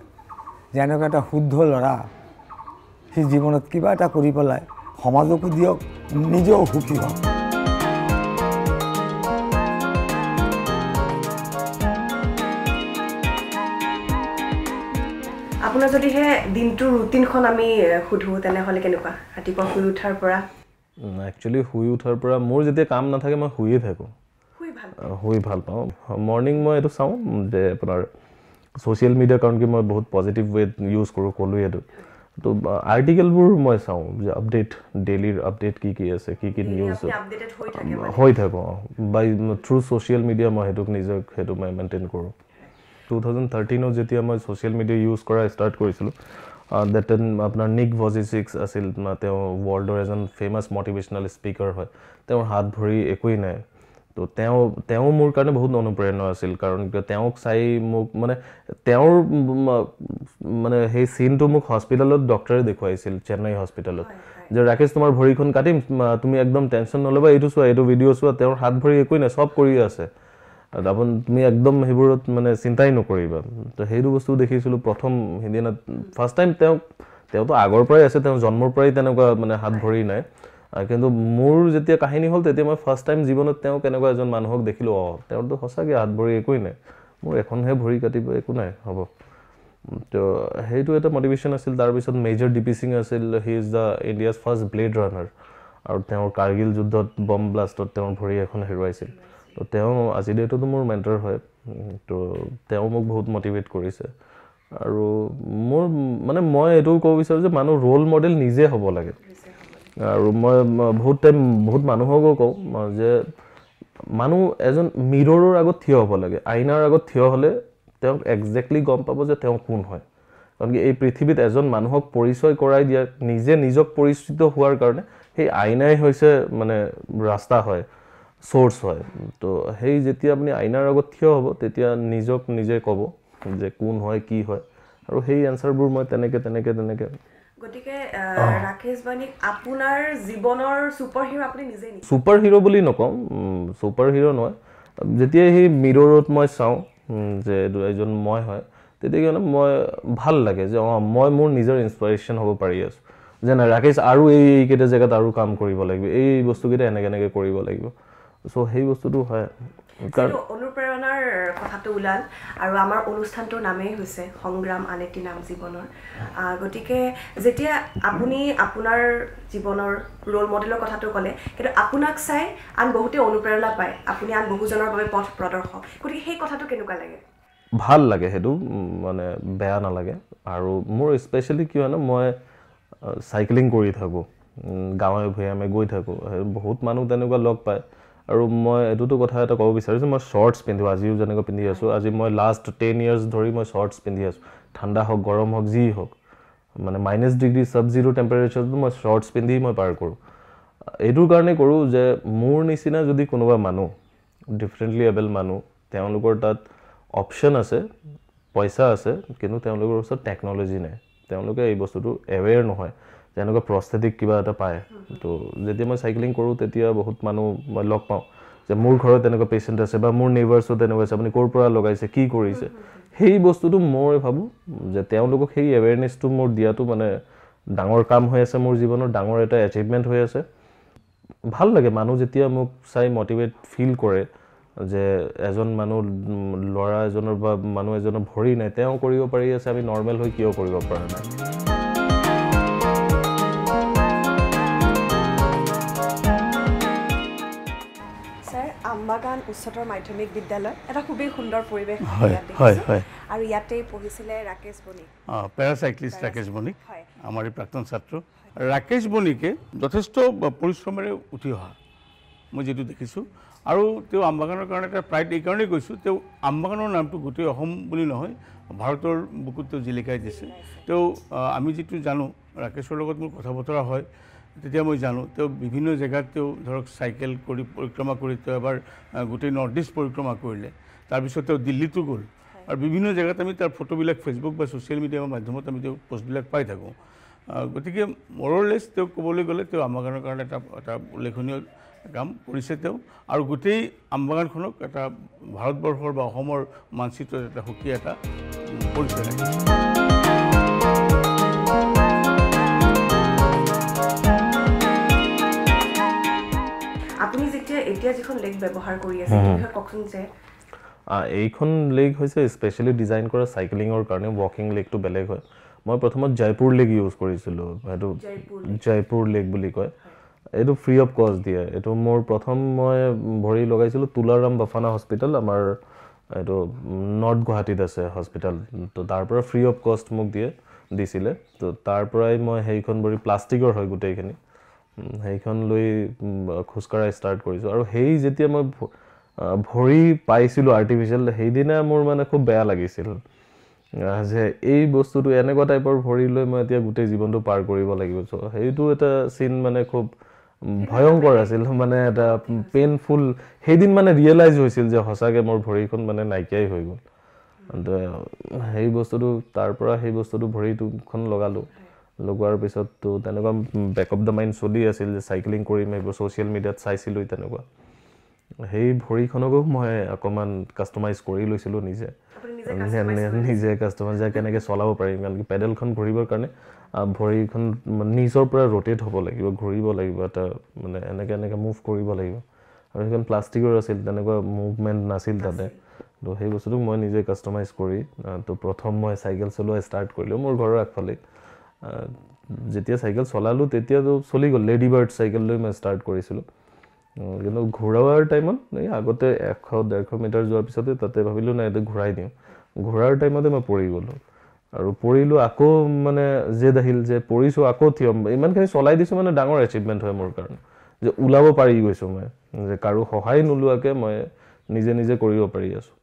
যে এনেকুৱা এটা শুদ্ধ ল'ৰা সি জীৱনত কিবা এটা কৰি পেলাই সমাজকো দিয়ক নিজেও সুখী হওক আপোনাৰ যদিহে দিনটোৰ ৰুটিনখন আমি সুধোঁ তেনেহ'লে কেনেকুৱা ৰাতিপুৱা শুই উঠাৰ পৰা একচুৱেলি শুই উঠাৰ পৰা মোৰ যেতিয়া কাম নাথাকে মই শুয়ে থাকোঁ শুই ভাল পাওঁ মৰ্ণিং মই এইটো চাওঁ যে আপোনাৰ ছ'চিয়েল মিডিয়া কাৰণ কি মই বহুত পজিটিভ ৱেত ইউজ কৰোঁ ক'লোৱে এইটো তো আৰ্টিকেলবোৰ মই চাওঁ যে আপডেট ডেইলিৰ আপডেট কি আছে কি নিউজ হৈ থাকোঁ বাই থ্ৰু ছ'চিয়েল মিডিয়া মই সেইটো মই মেইনটেইন কৰোঁ 2013 যেতিয়া মই ছ'চিয়েল মিডিয়া ইউজ কৰা ষ্টাৰ্ট কৰিছিলোঁ দেট টাইম আপোনাৰ নিক ভজিচিক্স আছিল তেওঁ ৱৰ্ল্ডৰ এজন ফেমাছ মটিভেশ্যনেল স্পীকাৰ হয় তেওঁৰ হাত ভৰি একোৱেই নাই তো তেওঁ মোৰ কাৰণে বহুত অনুপ্ৰেৰণা আছিল কাৰণ তেওঁক চাই মোক মানে তেওঁৰ মানে সেই চিনটো মোক হস্পিটেলত ডক্টৰে দেখুৱাইছিল চেন্নাই হস্পিটেলত যে ৰাকেশ তোমাৰ ভৰিখন কাটিম তুমি একদম টেনশ্যন নল'বা এইটো চোৱা এইটো ভিডিঅ' চোৱা তেওঁৰ হাত ভৰি একোৱেই নাই চব কৰি আছে তুমি একদম সেইবোৰত মানে চিন্তাই নকৰিবা তো সেইটো বস্তু দেখিছিলোঁ প্ৰথম সিদিনা ফাৰ্ষ্ট টাইম তেওঁতো আগৰ পৰাই আছে তেওঁ জন্মৰ পৰাই তেনেকুৱা মানে হাত ভৰি নাই কিন্তু মোৰ যেতিয়া কাহিনী হ'ল তেতিয়া মই ফাৰ্ষ্ট টাইম জীৱনত তেওঁ কেনেকুৱা এজন মানুহক দেখিলোঁ তেওঁতো সঁচাকৈ হাত ভৰি একোৱেই নাই মোৰ এখনহে ভৰি কাটিব একো নাই হ'ব তো সেইটো এটা মটিভেশ্যন আছিল তাৰপিছত মেজৰ ডিপি সিং আছিল he is the India's first blade runner আৰু তেওঁৰ কাৰ্গিল যুদ্ধত বম ব্লাষ্টত তেওঁৰ ভৰি এখন হেৰুৱাইছিল তো তেওঁ আজি ডেটতো মোৰ মেণ্টৰ হয় তো তেওঁ মোক বহুত মটিভেট কৰিছে আৰু মোৰ মানে মই এইটো ক'ব বিচাৰোঁ যে মানুহ ৰোল মডেল নিজে হ'ব লাগে আৰু মই বহুত মানুহকো কওঁ যে মানুহ এজন মিৰৰৰ আগত থিয় হ'ব লাগে আইনাৰ আগত থিয় হ'লে তেওঁক একজেক্টলি গম পাব যে তেওঁ কোন হয় কাৰণ কি এই পৃথিৱীত এজন মানুহক পৰিচয় কৰাই দিয়া নিজক পৰিচিত হোৱাৰ কাৰণে সেই আইনাই হৈছে মানে ৰাস্তা হয় সোৰ্স হয় তো সেই যেতিয়া আপনি আইনাৰ আগত থিয় হ'ব তেতিয়া নিজক নিজে ক'ব যে কোন হয় কি হয় আৰু সেই এনসাৰবোৰ মই তেনেকে গতিকে ৰাকেশ বানিক আপোনাৰ জীৱনৰ সুপাৰ হিৰো আপুনি নিজে নি সুপাৰ হিৰো বুলি নকম সুপাৰ হিৰো নহয় যেতিয়া সেই মিৰৰত মই চাওঁ যে এজন মই হয় তেতিয়া মই ভাল লাগে যে মই মোৰ নিজৰ ইনস্পিৰেশ্যন হ'ব পাৰি আছো যে না ৰাকেশ আৰু এইকেইটা জেগাত আৰু কাম কৰিব লাগিব এই বস্তুকেইটা এনেকে কৰিব লাগিব সো সেই বস্তুটো হয় কাৰণ অনুপ্ৰেৰণাৰ কথাটো ওলাল আৰু আমাৰ অনুষ্ঠানটোৰ নামেই হৈছে সংগ্ৰাম আনেটি নাম জীৱনৰ গতিকে যেতিয়া আপুনি আপোনাৰ জীৱনৰ ৰোল মডেলৰ কথাটো ক'লে কিন্তু আপোনাক চাই আন বহুতে অনুপ্ৰেৰণা পায় আপুনি আন বহুজনৰ বাবে পথ প্ৰদৰ্শক গতিকে সেই কথাটো কেনেকুৱা লাগে ভাল লাগে সেইটো মানে বেয়া নালাগে আৰু মোৰ স্পেশালি কি হয় না মই সাইক্লিং কৰি থাকো গাঁৱে ভূঞে গৈ থাকো বহুত মানুহ তেনেকুৱা লগ পায় আৰু মই এটোটো কথা এটা ক'ব বিচাৰিছো মই শৰ্টস পিন্ধো আজিও যেনেকৈ পিন্ধি আছো আজি মই লাষ্ট 10 ইয়াৰ্স ধৰি মই শৰ্টস পিন্ধি আছো ঠাণ্ডা হওক গৰম হওক যি হওক মানে -ডিগ্ৰী সাব জিৰো টেম্পাৰেচাৰটো মই শৰ্টস পিন্ধি মই পাৰ কৰো এইটোৰ কাৰণে কৰো যে মোৰ নিচিনা যদি কোনোবা মানুহ ডিফাৰেন্টলি এবল মানুহ তেওঁলোকৰ তাত অপচন আছে পইচা আছে কিন্তু তেওঁলোকৰ ওচৰত টেকনলজি নাই তেওঁলোকে এই বস্তুটো এৱেৰ নহয় যেনেকৈ প্ৰস্থেটিক কিবা এটা পায় তো যেতিয়া মই সাইক্লিং কৰো তেতিয়া বহুত মানুহ মই লগ পাওঁ যে মোৰ ঘৰত তেনেকুৱা পেশেন্ট আছে বা মোৰ নেইবাৰছো তেনেকুৱা আছে আপুনি ক'ৰ পৰা লগাইছে কি কৰিছে সেই বস্তুটো মই ভাবো যে তেওঁলোকক সেই এৱেৰনেছটো মোৰ দিয়াটো মানে ডাঙৰ কাম হৈ আছে মোৰ জীৱনৰ ডাঙৰ এটা এচিভমেন্ট হৈ আছে ভাল লাগে মানুহ যেতিয়া মোক চাই মোটিভেট ফিল কৰে যে এজন মানুহ লৰা এজনৰ বা মানুহ এজনৰ ভৰি নাই তেওঁ কৰিব পাৰি আছে আমি নৰমাল হৈ কিয় কৰিব পৰা নাই আমবাগান উচ্চতৰ মাধ্যমিক বিদ্যালয় এটা খুবেই সুন্দৰ পৰিৱেশ হয় আৰু ইয়াতে পঢ়িছিলে ৰাকেশ বণিক প্যাৰাসাইক্লিষ্ট ৰাকেশ বণিক আমাৰ প্ৰাক্তন ছাত্ৰ ৰাকেশ বণিকে যথেষ্ট পৰিশ্ৰমেৰে উঠি অহা মই যেটো দেখিছোঁ আৰু তেওঁ আমবাগানৰ কাৰণে এটা প্ৰাইড এই কাৰণেই কৈছোঁ তেওঁ আমবাগানৰ নামটো গোটেই অসম বুলি নহয় ভাৰতৰ বুকুত তেওঁ জিলিকাই দিছে তেওঁ আমি যেটো জানো ৰাকেশৰ লগত মোৰ কথা বতৰা হয় তেতিয়া মই জানো তেওঁ বিভিন্ন জেগাত তেওঁ ধৰক সাইকেল কৰি পৰিক্ৰমা কৰি তেওঁ এবাৰ গোটেই নৰ্থ ইষ্ট পৰিক্ৰমা কৰিলে তাৰপিছত তেওঁ দিল্লীতো গ'ল আৰু বিভিন্ন জেগাত আমি তাৰ ফটোবিলাক ফেচবুক বা ছ'চিয়েল মিডিয়াৰ মাধ্যমত আমি তেওঁ পোষ্টবিলাক পাই থাকোঁ গতিকে মৰলেছ তেওঁ ক'বলৈ গ'লে তেওঁ আমবাগানৰ কাৰণে এটা উল্লেখনীয় কাম কৰিছে তেওঁ আৰু গোটেই আমবাগানখনক এটা ভাৰতবৰ্ষৰ বা অসমৰ মানচিত্ৰত এটা সুকীয়া এটা পৰিচয় ৰাখিছে আপুনি যেতিয়া এতিয়া যিখন লেগ ব্যৱহাৰ কৰি আছে সেই কখন যে এইখন লেগ হৈছে স্পেশালি ডিজাইন কৰা সাইক্লিংৰ কাৰণে ওয়াকিং লেগটো বেলেগ হয় মই প্ৰথমত জয়পুৰ লেগ ইউজ কৰিছিলো এটো জয়পুৰ লেগ বুলি কয় এটো ফ্ৰী অফ কষ্ট দিয়ে এটো মোৰ প্ৰথম মই ভৰি লগাইছিলো তুলাৰাম বাফানা হস্পিটেল আমাৰ এইটো নৰ্থ গুৱাহাটীত আছে হস্পিটেল তো তাৰ পৰা ফ্ৰী অফ কষ্ট মোক দিছিলে তো তাৰ পৰাই মই সেইখন ভৰি প্লাষ্টিকৰ হয় গোটেইখিনি সেইখন লৈ খোজকঢ়া ষ্টাৰ্ট কৰিছোঁ আৰু সেই যেতিয়া মই ভৰি পাইছিলোঁ আৰ্টিফিচিয়েল সেইদিনা মোৰ মানে খুব বেয়া লাগিছিল যে এই বস্তুটো এনেকুৱা টাইপৰ ভৰি লৈ মই এতিয়া গোটেই জীৱনটো পাৰ কৰিব লাগিব চ' সেইটো এটা চিন মানে খুব ভয়ংকৰ আছিল মানে এটা পেইনফুল সেইদিন মানে ৰিয়েলাইজ হৈছিল যে সঁচাকৈ মোৰ ভৰিখন মানে নাইকিয়াই হৈ গ'ল সেই বস্তুটো তাৰ পৰা সেই বস্তুটো ভৰিটোখন লগালোঁ লগোৱাৰ পিছততো তেনেকুৱা বেক অফ দ্য মাইণ্ড চলি আছিল যে চাইক্লিং কৰিম এইবোৰ ছ'চিয়েল মিডিয়াত চাইছিলোঁ তেনেকুৱা সেই ভৰিখনকো মই অকণমান কাষ্টমাইজ কৰি লৈছিলোঁ নিজে কাষ্টমাইজ কেনেকৈ চলাব পাৰিম কাৰণ কি পেডেলখন ঘূৰিবৰ কাৰণে ভৰিখন নিজৰ পৰা ৰ'টেট হ'ব লাগিব ঘূৰিব লাগিব এটা মানে এনেকৈ মুভ কৰিব লাগিব আৰু সেইখন প্লাষ্টিকৰ আছিল তেনেকুৱা মুভমেণ্ট নাছিল তাতে তো সেই বস্তুটোক মই নিজে কাষ্টমাইজ কৰি তো প্ৰথম মই চাইকেল চলোৱা ষ্টাৰ্ট কৰিলোঁ মোৰ ঘৰৰ আগফালে যেতিয়া চাইকেল চলালোঁ তেতিয়াতো চলি গ'ল লেডি বাৰ্ড চাইকেল লৈ মই ষ্টাৰ্ট কৰিছিলোঁ কিন্তু ঘূৰাৱাৰ টাইমত এই আগতে 100-150 মিটাৰ যোৱাৰ পিছতে তাতে ভাবিলোঁ নাই এইটো ঘূৰাই দিওঁ ঘূৰাৰ টাইমতে মই পৰি গ'লোঁ আৰু পৰিলোঁ আকৌ মানে জেদ আহিল যে পৰিছোঁ আকৌ থিয় ইমানখিনি চলাই দিছোঁ মানে ডাঙৰ এচিভমেণ্ট হয় মোৰ কাৰণে যে ওলাব পাৰি গৈছোঁ মই যে কাৰো সহায় নোলোৱাকৈ মই নিজে নিজে কৰিব পাৰি আছোঁ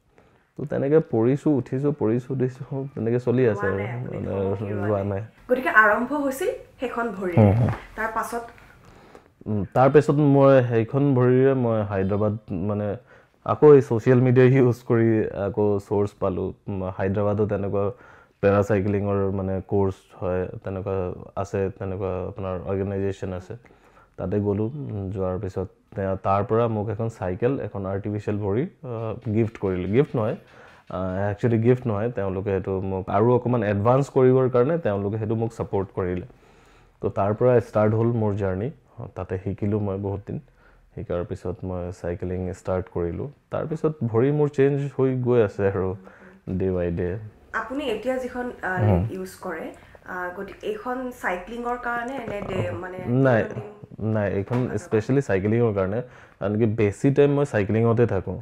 তো তেনেকৈ পৰিছোঁ উঠিছোঁ দিছোঁ তেনেকৈ চলি আছে আৰু মানে ৰোৱা নাই গতিকে আৰম্ভ হৈছিল সেইখন ভৰি তাৰপিছত মই সেইখন ভৰিৰে মই হায়দৰাবাদ মানে আকৌ এই ছ'চিয়েল মিডিয়া ইউজ কৰি আকৌ চ'ৰ্চ পালোঁ হায়দৰাবাদত তেনেকুৱা পেৰাচাইক্লিঙৰ মানে কোৰ্চ হয় তেনেকুৱা আছে তেনেকুৱা আপোনাৰ অৰ্গেনাইজেশ্যন আছে তাতে গ'লোঁ যোৱাৰ পিছত তাৰ পৰা মোক এখন চাইকেল এখন আৰ্টিফিচিয়েল ভৰি গিফ্ট কৰিলে গিফ্ট নহয় তেওঁলোকে সেইটো মোক আৰু অকণমান এডভান্স কৰিবৰ কাৰণে তেওঁলোকে সেইটো মোক ছাপোৰ্ট কৰিলে তো তাৰ পৰা ষ্টাৰ্ট হ'ল মোৰ জাৰ্ণি তাতে শিকিলোঁ মই বহুত দিন শিকাৰ পিছত মই চাইকেলিং ষ্টাৰ্ট কৰিলোঁ তাৰপিছত ভৰি মোৰ চেঞ্জ হৈ গৈ আছে আৰু ডে বাই ডে আপুনি এতিয়া যিখন ইউজ কৰে গতিকে এইখন চাইক্লিঙৰ কাৰণে মানে নাই এইখন স্পেচিয়েলি চাইক্লিঙৰ কাৰণে কাৰণ কি বেছি টাইম মই চাইক্লিঙতে থাকোঁ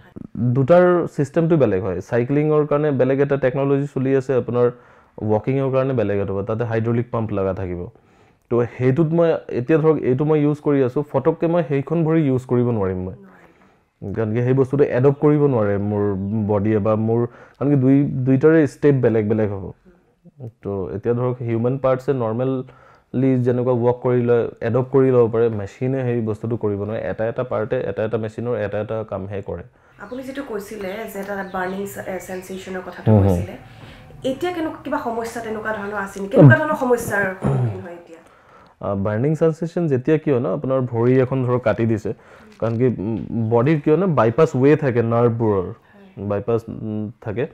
দুটাৰ ছিষ্টেমটো বেলেগ হয় চাইক্লিঙৰ কাৰণে বেলেগ এটা টেকন'লজি চলি আছে আপোনাৰ ৱাকিঙৰ কাৰণে বেলেগ এটা হ'ব তাতে হাইড্ৰলিক পাম্প লগা থাকিব তো সেইটোত মই এতিয়া ধৰক এইটো মই ইউজ কৰি আছোঁ ফটককৈ মই সেইখন ভৰি ইউজ কৰিব নোৱাৰিম মই কাৰণ কি সেই বস্তুটো এডপ্ট কৰিব নোৱাৰে মোৰ বডিয়ে বা মোৰ কাৰণ কি দুইটাৰে ষ্টেপ বেলেগ হ'ব তো এতিয়া ধৰক হিউমেন পাৰ্টছে নৰ্মেলি যেনেকুৱা ৱৰ্ক কৰিলে এডপ্ট কৰি ল'ব পাৰে মেচিনে সেই বস্তুটো কৰিব নোৱাৰে এটা পাৰ্টে এটা মেচিনৰ এটা কামহে কৰে আপুনি যিটো কৈছিলে যে এটা বাৰ্নিং সেন্সেশনৰ কথাটো কৈছিলে এতিয়া কেনেকুৱা কিবা সমস্যা তেনেকুৱা ধৰণৰ আছে নেকি কেনেকুৱা ধৰণৰ সমস্যাৰ সন্মুখীন হয় এতিয়া বাৰ্নিং সেন্সেশন যেতিয়া কিয় ন আপোনাৰ ভৰি এখন ধৰক কাটি দিছে কাৰণ কি বডিৰ কিয় ন বাইপাছ ৱে থাকে নাৰ্ভবোৰৰ বাইপাছ থাকে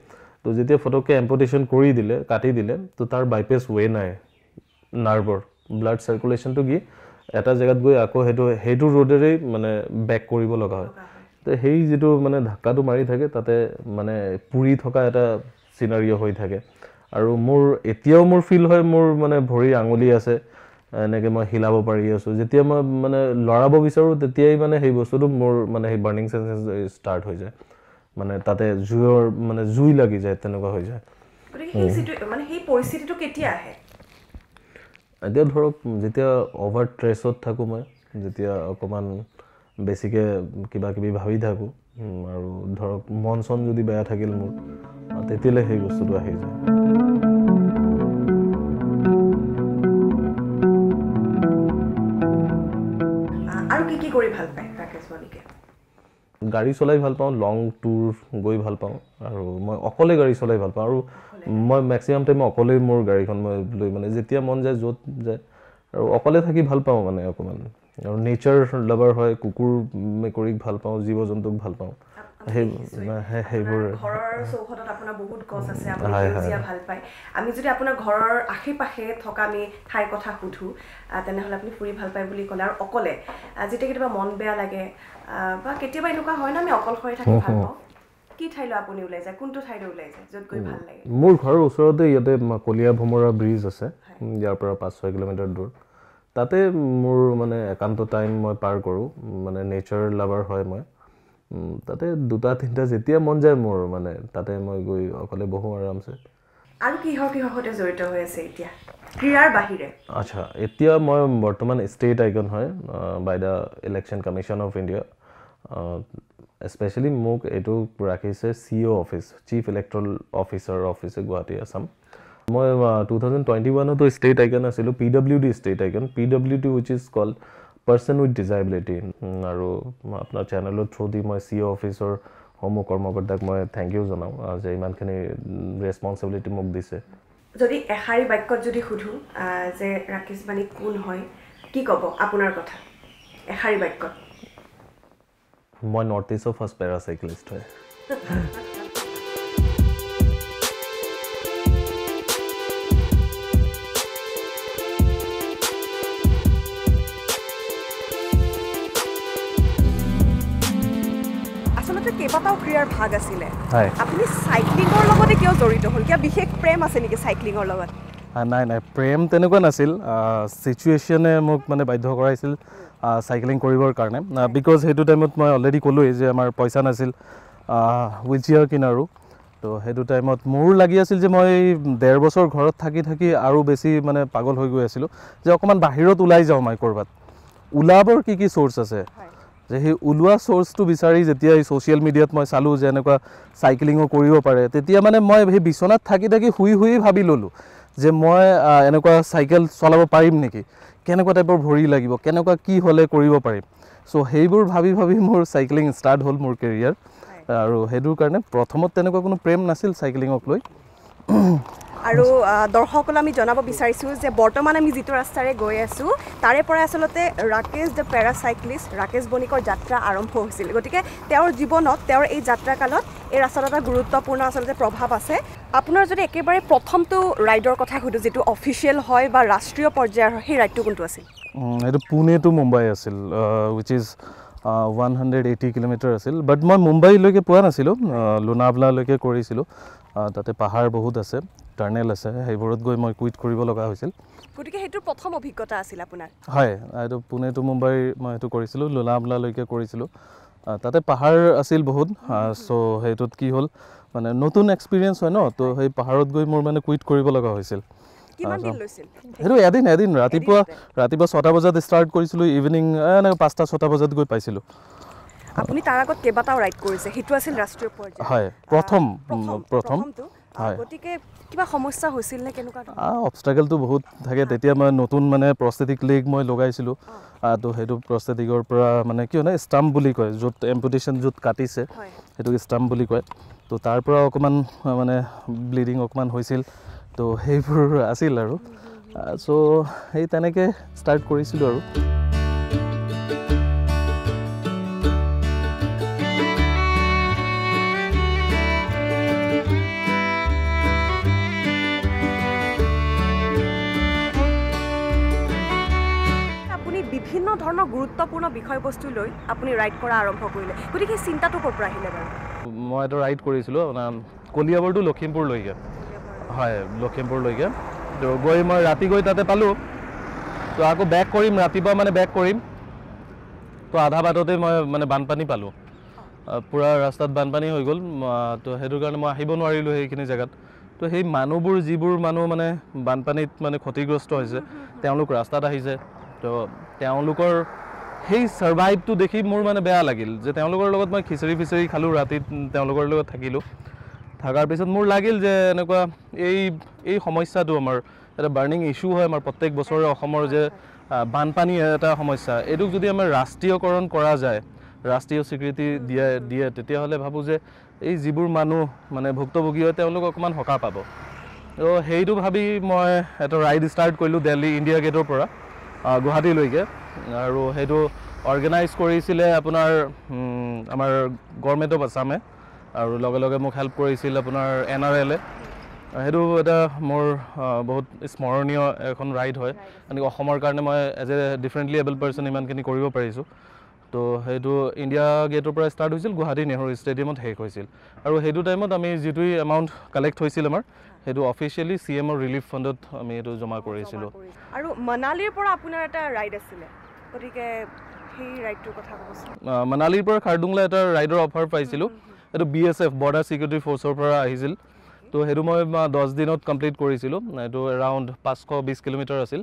তো যেতিয়া ফটককৈ এম্পুটেশ্যন কৰি দিলে কাটি দিলে তো তাৰ বাইপাছ ৱে নাই নাৰ্ভৰ ব্লাড চাৰ্কুলেশ্যনটো কি এটা জেগাত গৈ আকৌ সেইটো ৰোডেৰেই মানে বেক কৰিব লগা হয় তো সেই যিটো মানে ধাক্কাটো মাৰি থাকে তাতে মানে পুৰি থকা এটা চিনাৰিঅ' হৈ থাকে আৰু মোৰ এতিয়াও মোৰ ফিল হয় মোৰ মানে ভৰিৰ আঙুলি আছে এনেকৈ মই হিলাব পাৰি আছোঁ যেতিয়া মই মানে লৰাব বিচাৰোঁ তেতিয়াই মানে সেই বস্তুটো মোৰ মানে সেই বাৰ্নিং সেন্সেশন ষ্টাৰ্ট হৈ যায় মানে তাতে জুই লাগি যায় তেনেকুৱা হৈ যায় সেই পৰিস্থিতিটো কেতিয়া আহে এতিয়া ধৰক যেতিয়া অভাৰ ষ্ট্ৰেছত থাকোঁ মই যেতিয়া অকণমান বেছিকৈ কিবা কিবি ভাবি থাকোঁ আৰু ধৰক মন চন যদি বেয়া থাকিল মোৰ তেতিয়ালৈ সেই বস্তুটো আহি যায় আৰু কি কৰি ভাল পায় ৰাকেশ মলিকে গাড়ী চলাই ভাল পাওঁ লং টুৰ গৈ ভাল পাওঁ আৰু মই অকলে গাড়ী চলাই ভাল পাওঁ আৰু মই মেক্সিমাম টাইম অকলেই মোৰ গাড়ীখন মই লৈ মানে যেতিয়া মন যায় য'ত যায় আৰু অকলে থাকি ভাল পাওঁ মানে অকণমান আৰু নেচাৰ লাভাৰ হয় কুকুৰ মেকুৰীক ভাল পাওঁ জীৱ জন্তুক ভাল পাওঁ সেইবোৰ ঘৰৰ চৌহদত আপোনাৰ বহুত গছ আছে আপুনি সেউজীয়া ভাল পায় আমি যদি আপোনাৰ ঘৰৰ আশে পাশে থকা আমি ঠাইৰ কথা সুধো তেনেহ'লে আপুনি ফুৰি ভাল পায় বুলি ক'লে আৰু অকলে যেতিয়া কেতিয়াবা মন বেয়া লাগে বা কেতিয়াবা এনেকুৱা হয় না আমি অকলশৰে থাকি ভাল পাওঁ কি ঠাইলৈ আপুনি ওলাই যায় কোনটো ঠাইলৈ ওলাই যায় য'ত গৈ ভাল লাগে মোৰ ঘৰৰ ওচৰতে ইয়াতে কলীয়া ভোমৰা ব্ৰিজ আছে ইয়াৰ পৰা 5-6 কিলোমিটাৰ দূৰ তাতে মোৰ মানে একান্ত টাইম মই পাৰ কৰোঁ মানে নেচাৰ লাভাৰ হয় মই তাতে 2-3টা যেতিয়া মন যায় মোৰ মানে তাতে মই গৈ অকলে বহোঁ আৰামছে আৰু কিহৰ সৈতে জড়িত হৈ আছে এতিয়া ক্ৰীড়াৰ বাহিৰে আচ্ছা এতিয়া মই বৰ্তমান ষ্টেট আইকন হয় by the election commission of India specially মোক এইটো ৰাখিছে CEO office chief electoral officer অফিচে গুৱাহাটী আছাম মই 2021তো ষ্টেট আইকন আছিলোঁ PWD state icon PWD which is called person with disability আৰু আপোনাৰ চেনেলৰ থ্ৰু দি মই CEO অফিচৰ সমূহ কৰ্মকৰ্তাক মই থেংক ইউ জনাওঁ যে ইমানখিনি ৰেছপনচিবিলিটি মোক দিছে যদি এষাৰী বাক্যত যদি সুধোঁ যে ৰাকেশ বাণী কোন হয় কি ক'ব আপোনাৰ কথা এষাৰী বাক্যত মই নৰ্থ ইষ্টৰ ফাৰ্ষ্ট পেৰাচাইক্লিষ্ট হয় আচলতে কেইবাটাও ক্ৰীড়াৰ ভাগ আছিলে হয় আপুনি চাইক্লিঙৰ লগতে কিয় জড়িত হ'ল কিয় বিশেষ প্ৰেম আছে নেকি চাইক্লিঙৰ লগত নাই প্ৰেম তেনেকুৱা নাছিল চিটুৱেশ্যনে মোক মানে বাধ্য কৰাইছিল চাইক্লিং কৰিবৰ কাৰণে বিকজ সেইটো টাইমত মই অলৰেডি ক'লোৱেই যে আমাৰ পইচা নাছিল হুইল চেয়াৰ কিনাৰো তো সেইটো টাইমত মোৰ লাগি আছিল যে মই 1.5 বছৰ ঘৰত থাকি আৰু বেছি মানে পাগল হৈ গৈ আছিলোঁ যে অকণমান বাহিৰত ওলাই যাওঁ মই ক'ৰবাত ওলাবৰ কি চ'ৰ্চ আছে যে সেই ওলোৱা চ'ৰ্চটো বিচাৰি যেতিয়া এই ছ'চিয়েল মিডিয়াত মই চালোঁ যে এনেকুৱা চাইক্লিঙো কৰিব পাৰে তেতিয়া মানে মই সেই বিচনাত থাকি শুই ভাবি ল'লোঁ যে মই এনেকুৱা চাইকেল চলাব পাৰিম নেকি কেনেকুৱা টাইপৰ ভৰি লাগিব কেনেকুৱা কি হ'লে কৰিব পাৰিম চ' সেইবোৰ ভাবি মোৰ চাইক্লিং ষ্টাৰ্ট হ'ল মোৰ কেৰিয়াৰ আৰু সেইটোৰ কাৰণে প্ৰথমত তেনেকুৱা কোনো প্ৰেম নাছিল চাইক্লিঙক লৈ আৰু দৰ্শকলৈ আমি জনাব বিচাৰিছোঁ যে বৰ্তমান আমি যিটো ৰাস্তাৰে গৈ আছোঁ তাৰে পৰা আচলতে ৰাকেশ দ্য পেৰাচাইক্লিষ্ট ৰাকেশ বণিকৰ যাত্ৰা আৰম্ভ হৈছিল গতিকে তেওঁৰ জীৱনত তেওঁৰ এই যাত্ৰাকালত এই ৰাস্তাত এটা গুৰুত্বপূৰ্ণ আচলতে প্ৰভাৱ আছে আপোনাৰ যদি একেবাৰে প্ৰথমটো ৰাইডৰ কথা সুধোঁ যিটো অফিচিয়েল হয় বা ৰাষ্ট্ৰীয় পৰ্যায়ৰ হয় সেই ৰাইডটো কোনটো আছিল এইটো পুনে টু মুম্বাই আছিল উইচ ইজ 180 কিলোমিটাৰ আছিল বাট মই মুম্বাইলৈকে পোৱা নাছিলোঁ লোনাভলালৈকে কৰিছিলোঁ তাতে পাহাৰ বহুত আছে টাৰ্নেল আছে সেইবোৰত গৈ মই কুইট কৰিব লগা হৈছিল গতিকে সেইটো প্ৰথম অভিজ্ঞতা আছিল আপোনাৰ হয় এইটো পুনে টু মুম্বাই মই সেইটো কৰিছিলোঁ লোনাভলালৈকে কৰিছিলোঁ তাতে পাহাৰ আছিল বহুত চ' সেইটোত কি হ'ল মানে নতুন এক্সপিৰিয়েঞ্চ হয় ন তো সেই পাহাৰত গৈ মোৰ মানে কুইট কৰিব লগা হৈছিল সেইটো এদিন ৰাতিপুৱা 6টা বজাত ষ্টাৰ্ট কৰিছিলোঁ ইভিনিং 5টা-6টা বজাত গৈ পাইছিলোঁ আপুনি তাৰ আগত কেইবাটাও ৰাইড কৰিছে সেইটো আছিল ৰাষ্ট্ৰীয় পৰ্যায় হয় প্ৰথম হয় গতিকে কিবা সমস্যা হৈছিল নে কেনেকুৱা অবষ্টাকেলটো বহুত থাকে তেতিয়া মই নতুন মানে প্ৰস্থেটিক লেগ মই লগাইছিলোঁ তো সেইটো প্ৰস্থেটিকৰ পৰা মানে কি হয় ষ্টাম্প বুলি কয় য'ত এম্পুটেশ্যন য'ত কাটিছে সেইটোক ষ্টাম্প বুলি কয় তো তাৰ পৰা অকণমান মানে ব্লিডিং অকণমান হৈছিল তো সেইবোৰ আছিল আৰু চ' সেই তেনেকৈ ষ্টাৰ্ট কৰিছিলোঁ আৰু বিভিন্ন ধৰণৰ গুৰুত্বপূৰ্ণ বিষয়বস্তু লৈ আপুনি ৰাইড কৰা আৰম্ভ কৰিলে গতিকে চিন্তাটো ক'ৰ পৰা আহিলে বাৰু মই এটা ৰাইড কৰিছিলোঁ কলিয়াবৰ টু লখিমপুৰলৈকে হয় লখিমপুৰলৈকে তো গৈ মই ৰাতি গৈ তাতে পালোঁ তো আকৌ বেক কৰিম ৰাতিপুৱা মানে বেক কৰিম তো আধা বাটতে মই মানে বানপানী পালোঁ পূৰা ৰাস্তাত বানপানী হৈ গ'ল তো সেইটো কাৰণে মই আহিব নোৱাৰিলোঁ সেইখিনি জেগাত তো সেই মানুহবোৰ যিবোৰ মানুহ মানে বানপানীত মানে ক্ষতিগ্ৰস্ত হৈছে তেওঁলোক ৰাস্তাত আহিছে তো তেওঁলোকৰ সেই ছাৰ্ভাইভটো দেখি মোৰ মানে বেয়া লাগিল যে তেওঁলোকৰ লগত মই খিচিৰি খালোঁ ৰাতিত তেওঁলোকৰ লগত থাকিলোঁ থকাৰ পিছত মোৰ লাগিল যে এনেকুৱা এই সমস্যাটো আমাৰ এটা বাৰ্ণিং ইছ্যু হয় আমাৰ প্ৰত্যেক বছৰে অসমৰ যে বানপানী এটা সমস্যা এইটোক যদি আমাৰ ৰাষ্ট্ৰীয়কৰণ কৰা যায় ৰাষ্ট্ৰীয় স্বীকৃতি দিয়ে তেতিয়াহ'লে ভাবোঁ যে এই যিবোৰ মানুহ মানে ভুক্তভোগী হয় তেওঁলোক অকণমান সকাহ পাব তো সেইটো ভাবি মই এটা ৰাইড ষ্টাৰ্ট কৰিলোঁ দিল্লী ইণ্ডিয়া গেটৰ পৰা গুৱাহাটীলৈকে আৰু সেইটো অৰ্গেনাইজ কৰিছিলে আপোনাৰ আমাৰ গভৰ্ণমেণ্ট অফ আছামে আৰু লগে মোক হেল্প কৰিছিল আপোনাৰ NRL সেইটো এটা মোৰ বহুত স্মৰণীয় এখন ৰাইড হয় মানে অসমৰ কাৰণে মই as a differently able person ইমানখিনি কৰিব পাৰিছোঁ তো সেইটো ইণ্ডিয়া গেটৰ পৰা ষ্টাৰ্ট হৈছিল গুৱাহাটী নেহৰু ষ্টেডিয়ামত শেষ হৈছিল আৰু সেইটো টাইমত আমি যিটো এমাউণ্ট কালেক্ট হৈছিল আমাৰ সেইটো অফিচিয়েলি CMৰ ৰিলিফ ফাণ্ডত আমি এইটো জমা কৰিছিলোঁ আৰু মনালীৰ পৰা আপোনাৰ এটা ৰাইড আছিলে গতিকে সেই ৰাইডটোৰ কথা ক'বচোন মানালীৰ পৰা খাৰডুংলা এটা ৰাইডৰ অফাৰ পাইছিলোঁ এইটো BSF বৰ্ডাৰ ছিকিউৰিটি ফ'ৰ্চৰ পৰা আহিছিল তো সেইটো মই 10 দিনত কমপ্লিট কৰিছিলোঁ এইটো এৰাউণ্ড 520 কিলোমিটাৰ আছিল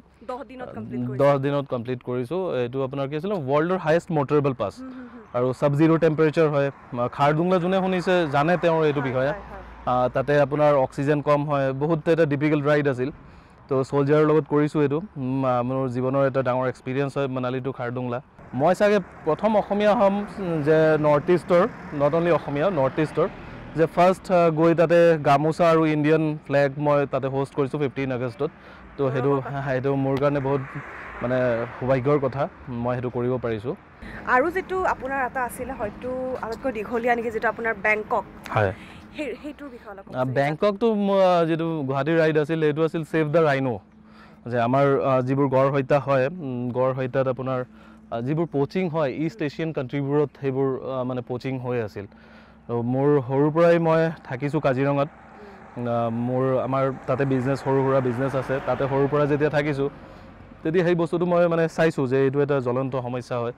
10 দিনত কমপ্লিট কৰিছোঁ এইটো আপোনাৰ কি আছিল ৱৰ্ল্ডৰ হাইয়েষ্ট মটৰেবল পাছ আৰু সাব জিৰ' টেম্পাৰেচাৰ হয় খাৰডুংলা যোনে শুনিছে জানে তেওঁৰ এইটো বিষয়ে তাতে আপোনাৰ অক্সিজেন কম হয় বহুত এটা ডিফিকাল্ট ৰাইড আছিল তো ছলজাৰৰ লগত কৰিছোঁ এইটো মোৰ জীৱনৰ এটা ডাঙৰ এক্সপিৰিয়েঞ্চ হয় মানালী টু খাৰডুংলা মই চাগে প্ৰথম অসমীয়া হ'ম যে নৰ্থ ইষ্টৰ নট অনলি অসমীয়া নৰ্থ ইষ্টৰ যে ফাৰ্ষ্ট গৈ তাতে গামোচা আৰু ইণ্ডিয়ান ফ্লেগ মই তাতে হোষ্ট কৰিছোঁ 15 আগষ্টত তো সেইটো মোৰ কাৰণে বহুত মানে সৌভাগ্যৰ কথা মই সেইটো কৰিব পাৰিছোঁ আৰু যেটো আপোনাৰ এটা আছিলে হয়তো আটাইতকৈ দীঘলীয়া নেকি যেটো আপোনাৰ বেংকক হয় সেইটোৰ বিষয়ে অলপ বেংককটো যেটো গুৱাহাটী ৰাইড আছিল এইটো আছিল সেভ দ্য ৰাইনো যে আমাৰ যিবোৰ গড় হত্যা হয় গড় হত্যাত আপোনাৰ যিবোৰ কোচিং হয় ইষ্ট এছিয়ান কাণ্ট্ৰিবোৰত সেইবোৰ মানে কোচিং হৈ আছিল মোৰ সৰুৰ পৰাই মই থাকিছোঁ কাজিৰঙাত মোৰ আমাৰ তাতে বিজনেছ সৰু সুৰা বিজনেছ আছে তাতে সৰুৰ পৰা যেতিয়া থাকিছোঁ তেতিয়া সেই বস্তুটো মই মানে চাইছোঁ যে এইটো এটা জ্বলন্ত সমস্যা হয়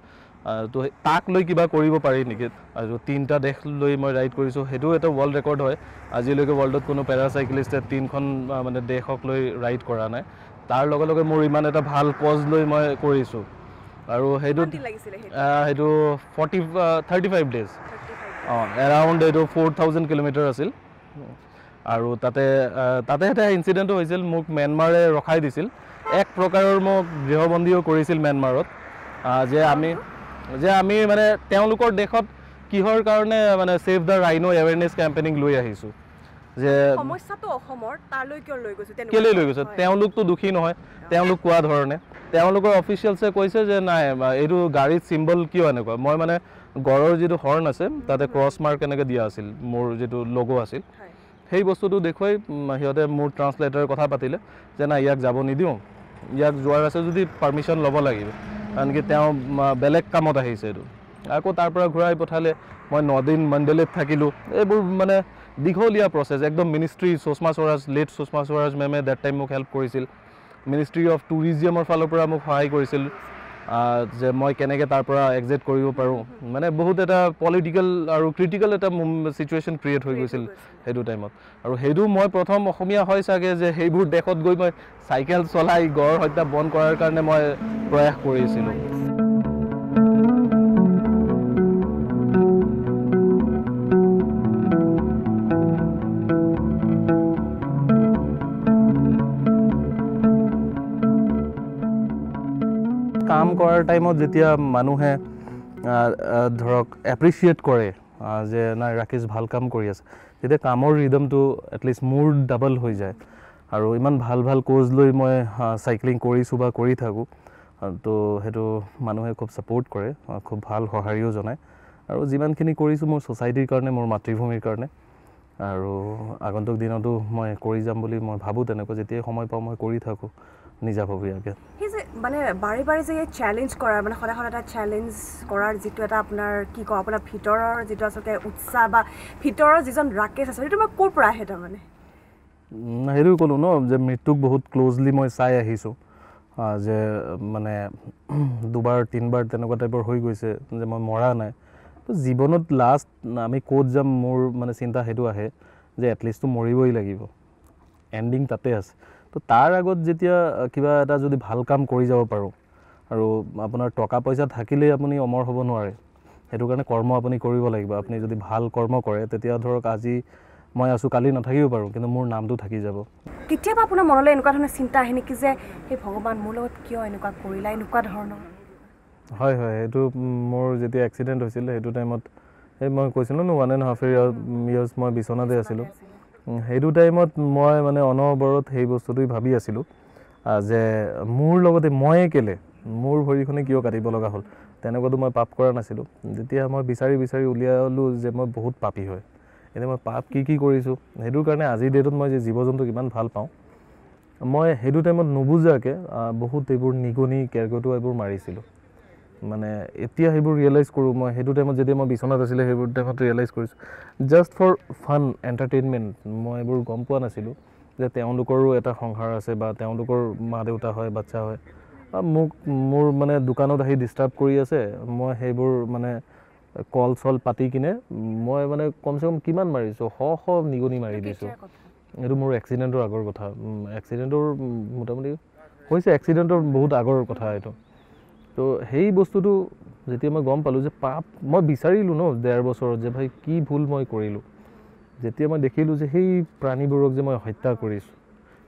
তো তাক লৈ কিবা কৰিব পাৰি নেকি আৰু 3টা দেশ লৈ মই ৰাইড কৰিছোঁ সেইটো এটা ৱৰ্ল্ড ৰেকৰ্ড হয় আজিলৈকে ৱৰ্ল্ডত কোনো পেৰাচাইক্লিষ্টে 3খন মানে দেশক লৈ ৰাইড কৰা নাই তাৰ লগে লগে মোৰ ইমান এটা ভাল কজ লৈ মই কৰিছোঁ আৰু সেইটো 35 ডেজ এৰাউণ্ড এইটো 4000 কিলোমিটাৰ আছিল আৰু তাতে এটা ইনচিডেণ্টো হৈছিল মোক ম্যানমাৰে ৰখাই দিছিল এক প্ৰকাৰৰ মোক গৃহবন্দীও কৰিছিল ম্যানমাৰত যে আমি মানে তেওঁলোকৰ দেশত কিহৰ কাৰণে মানে save the rhino awareness campaigning লৈ আহিছোঁ যে সমস্যাটো অসমৰ তালৈ কিয় লৈ গৈছে কেলৈ লৈ গৈছে তেওঁলোকতো দুখী নহয় তেওঁলোক কোৱা ধৰণে তেওঁলোকৰ অফিচিয়েলছে কৈছে যে নাই এইটো গাড়ীত চিম্বল কিয় এনেকুৱা মই মানে গড়ৰ যিটো হৰ্ণ আছে তাতে ক্ৰছ মাৰ্ক এনেকৈ দিয়া আছিল মোৰ যিটো লগো আছিল সেই বস্তুটো দেখুৱাই সিহঁতে মোৰ ট্ৰান্সলেটৰৰ কথা পাতিলে যে না ইয়াক যাব নিদিওঁ ইয়াক যোৱাৰ আছে যদি পাৰ্মিশ্যন ল'ব লাগিব কাৰণ কি তেওঁ বেলেগ কামত আহিছে এইটো আকৌ তাৰ পৰা ঘূৰাই পঠালে মই 9 দিন মণ্ডলেত থাকিলোঁ এইবোৰ মানে দীঘলীয়া প্ৰচেছ একদম মিনিষ্ট্ৰী সুষমা স্বৰাজ মেমে ডেট টাইম মোক হেল্প কৰিছিল মিনিষ্ট্ৰী অফ টুৰিজিমৰ ফালৰ পৰা মোক সহায় কৰিছিল যে মই কেনেকৈ তাৰ পৰা এক্সিট কৰিব পাৰোঁ মানে বহুত এটা পলিটিকেল আৰু ক্ৰিটিকেল এটা চিটুৱেশ্যন ক্ৰিয়েট হৈ গৈছিল সেইটো টাইমত আৰু সেইটো মই প্ৰথম অসমীয়া হয় চাগে যে সেইবোৰ দেশত গৈ মই চাইকেল চলাই গড় হত্যা বন্ধ কৰাৰ কাৰণে মই প্ৰয়াস কৰিছিলোঁ কাম কৰাৰ টাইমত যেতিয়া মানুহে ধৰক এপ্ৰিচিয়েট কৰে যে নাই ৰাকেশ ভাল কাম কৰি আছে তেতিয়া কামৰ ৰিদমটো এটলিষ্ট মোৰ ডাবল হৈ যায় আৰু ইমান ভাল ভাল কোজ লৈ মই চাইক্লিং কৰিছোঁ বা কৰি থাকোঁ তো সেইটো মানুহে খুব ছাপোৰ্ট কৰে খুব ভাল সঁহাৰিও জনায় আৰু যিমানখিনি কৰিছোঁ মোৰ ছ'চাইটিৰ কাৰণে মোৰ মাতৃভূমিৰ কাৰণে আৰু আগন্তুক দিনতো মই কৰি যাম বুলি মই ভাবোঁ তেনেকৈ যেতিয়াই সময় পাওঁ মই কৰি থাকোঁ নিজাববীয়াকৈ সেই যে মানে বাৰে বাৰে যে চেলেঞ্জ কৰাৰ মানে সদায় এটা চেলেঞ্জ কৰাৰ যিটো এটা আপোনাৰ কি কওঁ আপোনাৰ ভিতৰৰ যিটো আচলতে উৎসাহ বা ভিতৰৰ যিজন ৰাকেশ আছে সেইটো মই ক'ৰ পৰা আহে তাৰমানে সেইটো ক'লোঁ ন যে মৃত্যুক বহুত ক্ল'জলি মই চাই আহিছোঁ যে মানে 2বাৰ 3বাৰ তেনেকুৱা টাইপৰ হৈ গৈছে যে মই মৰা নাই তো জীৱনত লাষ্ট আমি ক'ত যাম মোৰ মানে চিন্তা সেইটো আহে যে এটলিষ্টটো মৰিবই লাগিব এণ্ডিং তাতে আছে তো তাৰ আগত যেতিয়া কিবা এটা যদি ভাল কাম কৰি যাব পাৰোঁ আৰু আপোনাৰ টকা পইচা থাকিলেই আপুনি অমৰ হ'ব নোৱাৰে সেইটো কাৰণে কৰ্ম আপুনি কৰিব লাগিব আপুনি যদি ভাল কৰ্ম কৰে তেতিয়া ধৰক আজি মই আছোঁ কালি নাথাকিব পাৰোঁ কিন্তু মোৰ নামটো থাকি যাব কেতিয়াবা আপোনাৰ মনলৈ এনেকুৱা ধৰণৰ চিন্তা আহে নেকি যে সেই ভগৱান মোৰ লগত কিয় এনেকুৱা কৰিলা এনেকুৱা ধৰণৰ হয় সেইটো মোৰ যেতিয়া এক্সিডেণ্ট হৈছিলে সেইটো টাইমত এই মই কৈছিলোঁ ন 1.5 years মই বিচনাতে আছিলোঁ সেইটো টাইমত মই মানে অনবৰত সেই বস্তুটোই ভাবি আছিলোঁ যে মোৰ লগতে ময়ে কেলে মোৰ ভৰিখনে কিয় কাটিব লগা হ'ল তেনেকুৱাতো মই পাপ কৰা নাছিলোঁ যেতিয়া মই বিচাৰি উলিয়ালোঁ যে মই বহুত পাপী হয় এতিয়া মই পাপ কি কৰিছোঁ সেইটোৰ কাৰণে আজিৰ ডেটত মই যে জীৱ জন্তুক ইমান ভাল পাওঁ মই সেইটো টাইমত নুবুজাকৈ বহুত এইবোৰ নিগনি কেৰ্কেটুৱা এইবোৰ মাৰিছিলোঁ মানে এতিয়া সেইবোৰ ৰিয়েলাইজ কৰোঁ মই সেইটো টাইমত যেতিয়া মই বিচনাত আছিলে সেইবোৰ টাইমত ৰিয়েলাইজ কৰিছোঁ জাষ্ট ফৰ ফান এণ্টাৰটেইনমেণ্ট মই এইবোৰ গম পোৱা নাছিলোঁ যে তেওঁলোকৰো এটা সংসাৰ আছে বা তেওঁলোকৰ মা দেউতা হয় বাচ্চা হয় মোক মোৰ মানে দোকানত আহি ডিষ্টাৰ্ব কৰি আছে, মই সেইবোৰ মানে কল চল পাতি কিনে মই মানে কমচে কম কিমান মাৰিছোঁ, শ নিগনি মাৰি দিছোঁ। এইটো মোৰ এক্সিডেণ্টৰ আগৰ কথা, এক্সিডেণ্টৰ মোটামুটি হৈছে, এক্সিডেণ্টৰ বহুত আগৰ কথা এইটো। তো সেই বস্তুটো যেতিয়া মই গম পালোঁ যে পাপ মই বিচাৰিলোঁ ন 1.5 বছৰত যে ভাই কি ভুল মই কৰিলোঁ, যেতিয়া মই দেখিলোঁ যে সেই প্ৰাণীবোৰক যে মই হত্যা কৰিছোঁ,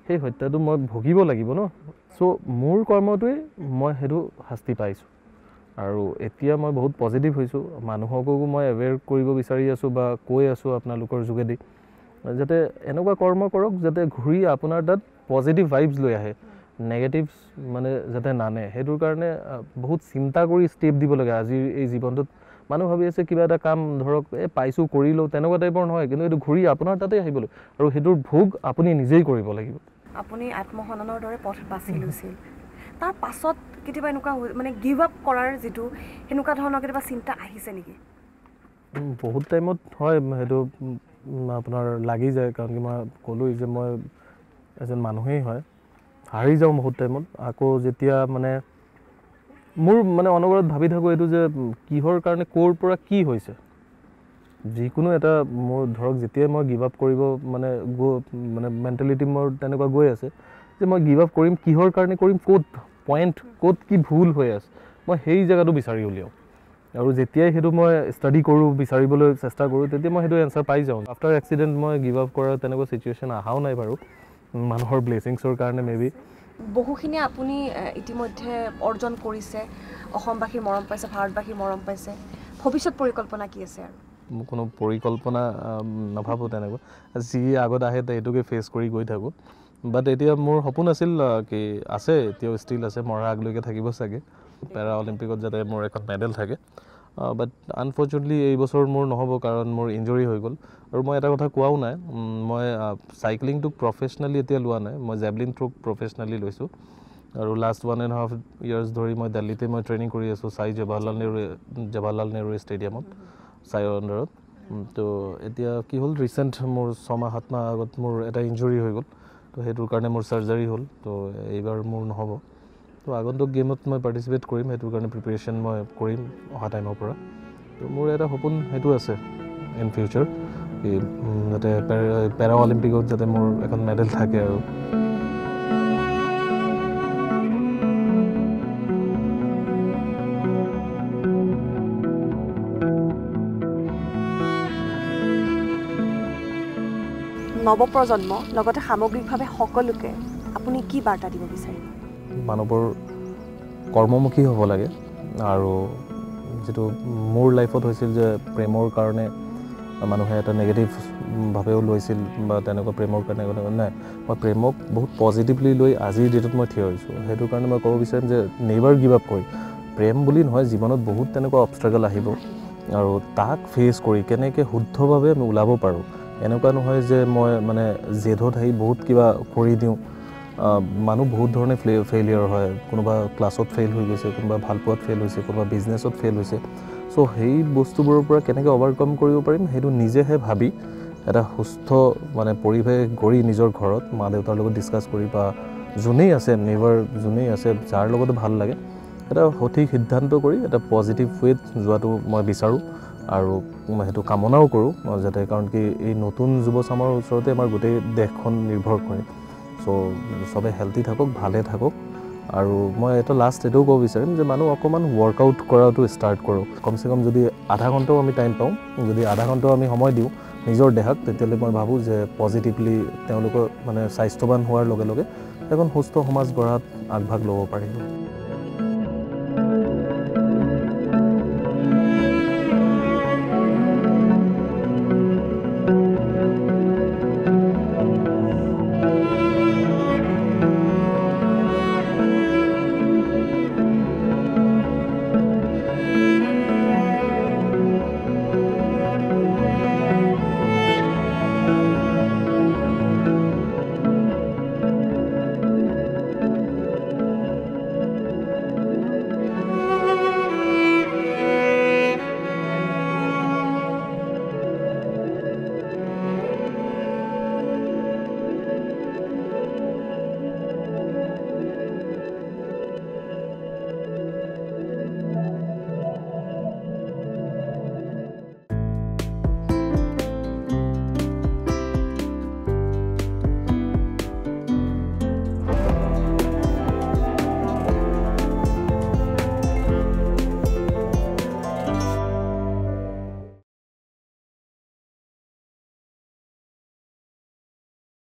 সেই হত্যাটো মই ভুগিব লাগিব ন। চ' মোৰ কৰ্মটোৱে মই সেইটো শাস্তি পাইছোঁ। আৰু এতিয়া মই বহুত পজিটিভ হৈছোঁ, মানুহকো মই এৱেৰ কৰিব বিচাৰি আছোঁ বা কৈ আছোঁ আপোনালোকৰ যোগেদি যাতে এনেকুৱা কৰ্ম কৰক যাতে ঘূৰি আপোনাৰ তাত পজিটিভ ভাইবছ লৈ আহে, নেগেটিভছ মানে যাতে নানে। সেইটোৰ কাৰণে বহুত চিন্তা কৰি ষ্টেপ দিব লাগে আজিৰ এই জীৱনটোত। মানুহ ভাবি আছে কিবা এটা কাম ধৰক পাইছোঁ কৰি লওঁ, তেনেকুৱা টাইপৰ নহয়, কিন্তু এইটো ঘূৰি আপোনাৰ তাতে আহিবলৈ আৰু সেইটোৰ ভোগ আপুনি নিজেই কৰিব লাগিব। আপুনি আত্মসন্মানৰ দৰে পথ বাছি লৈছিল, তাৰ পাছত কেতিয়াবা এনেকুৱা মানে গিভ আপ কৰাৰ যিটো সেনেকুৱা ধৰণৰ কেতিয়াবা চিন্তা আহিছে নেকি? বহুত টাইমত হয়, সেইটো আপোনাৰ লাগি যায়, কাৰণ কি মই ক'লোৱেই যে মই এজন মানুহেই হয়, হাৰি যাওঁ বহুত টাইমত। আকৌ যেতিয়া মানে মোৰ মানে অনবৰত ভাবি থাকোঁ এইটো যে কিহৰ কাৰণে ক'ৰ পৰা কি হৈছে, যিকোনো এটা মোৰ ধৰক যেতিয়াই মই গিভ আপ কৰিব মানে মেণ্টেলিটি মোৰ তেনেকুৱা গৈ আছে যে মই গিভ আপ কৰিম, কিহৰ কাৰণে কৰিম, ক'ত পইণ্ট, ক'ত কি ভুল হৈ আছে, মই সেই জেগাটো বিচাৰি উলিয়াওঁ। আৰু যেতিয়াই সেইটো মই ষ্টাডি কৰোঁ, বিচাৰিবলৈ চেষ্টা কৰোঁ, তেতিয়া মই সেইটো এনচাৰ পাই যাওঁ। আফটাৰ এক্সিডেণ্ট মই গিভ আপ কৰাৰ তেনেকুৱা চিটুৱেশ্যন অহাও নাই বাৰু, মানুহৰ ব্লেছিংছৰ কাৰণে মে বি। বহুখিনি আপুনি ইতিমধ্যে অৰ্জন কৰিছে, অসমবাসীৰ মৰম পাইছে, ভাৰতবাসীৰ মৰম পাইছে, ভৱিষ্যত পৰিকল্পনা কি আছে? আৰু মোৰ কোনো পৰিকল্পনা নাভাবোঁ তেনেকুৱা, যি আগত আহে সেইটোকে ফেচ কৰি গৈ থাকোঁ। বাট এতিয়া মোৰ সপোন আছিল কি আছে, এতিয়াও ষ্টিল আছে, মৰাৰ আগলৈকে থাকিব চাগে, পেৰা অলিম্পিকত যাতে মোৰ এখন মেডেল থাকে। বাট আনফৰ্চুনেটলি এই বছৰ মোৰ নহ'ব, কাৰণ মোৰ ইঞ্জৰি হৈ গ'ল। আৰু মই এটা কথা কোৱাও নাই, মই চাইক্লিংটোক প্ৰফেচনেলি এতিয়া লোৱা নাই, মই জেভলিন থ্ৰ'ক প্ৰফেচনেলি লৈছোঁ। আৰু লাষ্ট 1.5 years ধৰি মই দিল্লীতে মই ট্ৰেইনিং কৰি আছোঁ, জৱাহৰলাল নেহৰু ষ্টেডিয়ামত, চাইৰ আণ্ডাৰত। তো এতিয়া কি হ'ল, ৰিচেণ্ট মোৰ 6-7 মাহ আগত মোৰ এটা ইঞ্জৰি হৈ গ'ল, তো সেইটোৰ কাৰণে মোৰ চাৰ্জাৰী হ'ল। তো এইবাৰ মোৰ নহ'ব, তো আগন্তুক গেমত মই পাৰ্টিচিপেট কৰিম, সেইটোৰ কাৰণে প্ৰিপেৰেশ্যন মই কৰিম অহা টাইমৰ পৰা। তো মোৰ এটা সপোন সেইটো আছে ইন ফিউচাৰ, যাতে পেৰা অলিম্পিকত যাতে মোৰ এখন মেডেল থাকে। আৰু নৱপ্ৰজন্ম লগতে সামগ্ৰিকভাৱে সকলোকে আপুনি কি বাৰ্তা দিব বিচাৰিব? মানুহবোৰ কৰ্মমুখী হ'ব লাগে, আৰু যিটো মোৰ লাইফত হৈছিল যে প্ৰেমৰ কাৰণে মানুহে এটা নেগেটিভভাৱেও লৈছিল বা তেনেকুৱা প্ৰেমৰ কাৰণে নাই, মই প্ৰেমক বহুত পজিটিভলি লৈ আজিৰ ডেটত মই থিয় হৈছোঁ। সেইটো কাৰণে মই ক'ব বিচাৰিম যে নেভাৰ গিভ আপ কৰি, প্ৰেম বুলি নহয়, জীৱনত বহুত তেনেকুৱা অবষ্ট্ৰাগল আহিব, আৰু তাক ফেচ কৰি কেনেকৈ শুদ্ধভাৱে আমি ওলাব পাৰোঁ। এনেকুৱা নহয় যে মই মানে জেদত আহি বহুত কিবা কৰি দিওঁ। মানুহ বহুত ধৰণে ফেইলিয়াৰ হয়, কোনোবা ক্লাছত ফেইল হৈ গৈছে, কোনোবা ভালপোৱাত ফেইল হৈছে, কোনোবা বিজনেছত ফেইল হৈছে। চ' সেই বস্তুবোৰৰ পৰা কেনেকৈ অভাৰকাম কৰিব পাৰিম সেইটো নিজেহে ভাবি এটা সুস্থ মানে পৰিৱেশ গঢ়ি নিজৰ ঘৰত মা দেউতাৰ লগত ডিছকাছ কৰি, বা যোনেই আছে যোনেই আছে যাৰ লগতে ভাল লাগে, এটা সঠিক সিদ্ধান্ত কৰি এটা পজিটিভ ৱেত যোৱাটো মই বিচাৰোঁ। আৰু মই সেইটো কামনাও কৰোঁ যাতে, কাৰণ কি এই নতুন যুৱচামৰ ওচৰতে আমাৰ গোটেই দেশখন নিৰ্ভৰ কৰে। চ' চবে হেল্থি থাকক, ভালে থাকক। আৰু মই এটা লাষ্ট এইটোও ক'ব বিচাৰিম যে মানুহ অকণমান ৱৰ্কআউট কৰাটো ষ্টাৰ্ট কৰক। কমচে কম যদি আধা ঘণ্টাও আমি টাইম পাওঁ, যদি আধা ঘণ্টাও আমি সময় দিওঁ নিজৰ দেহাক, তেতিয়াহ'লে মই ভাবোঁ যে পজিটিভলি তেওঁলোকৰ মানে স্বাস্থ্যৱান হোৱাৰ লগে লগে এখন সুস্থ সমাজ গঢ়াত আগভাগ ল'ব পাৰিব।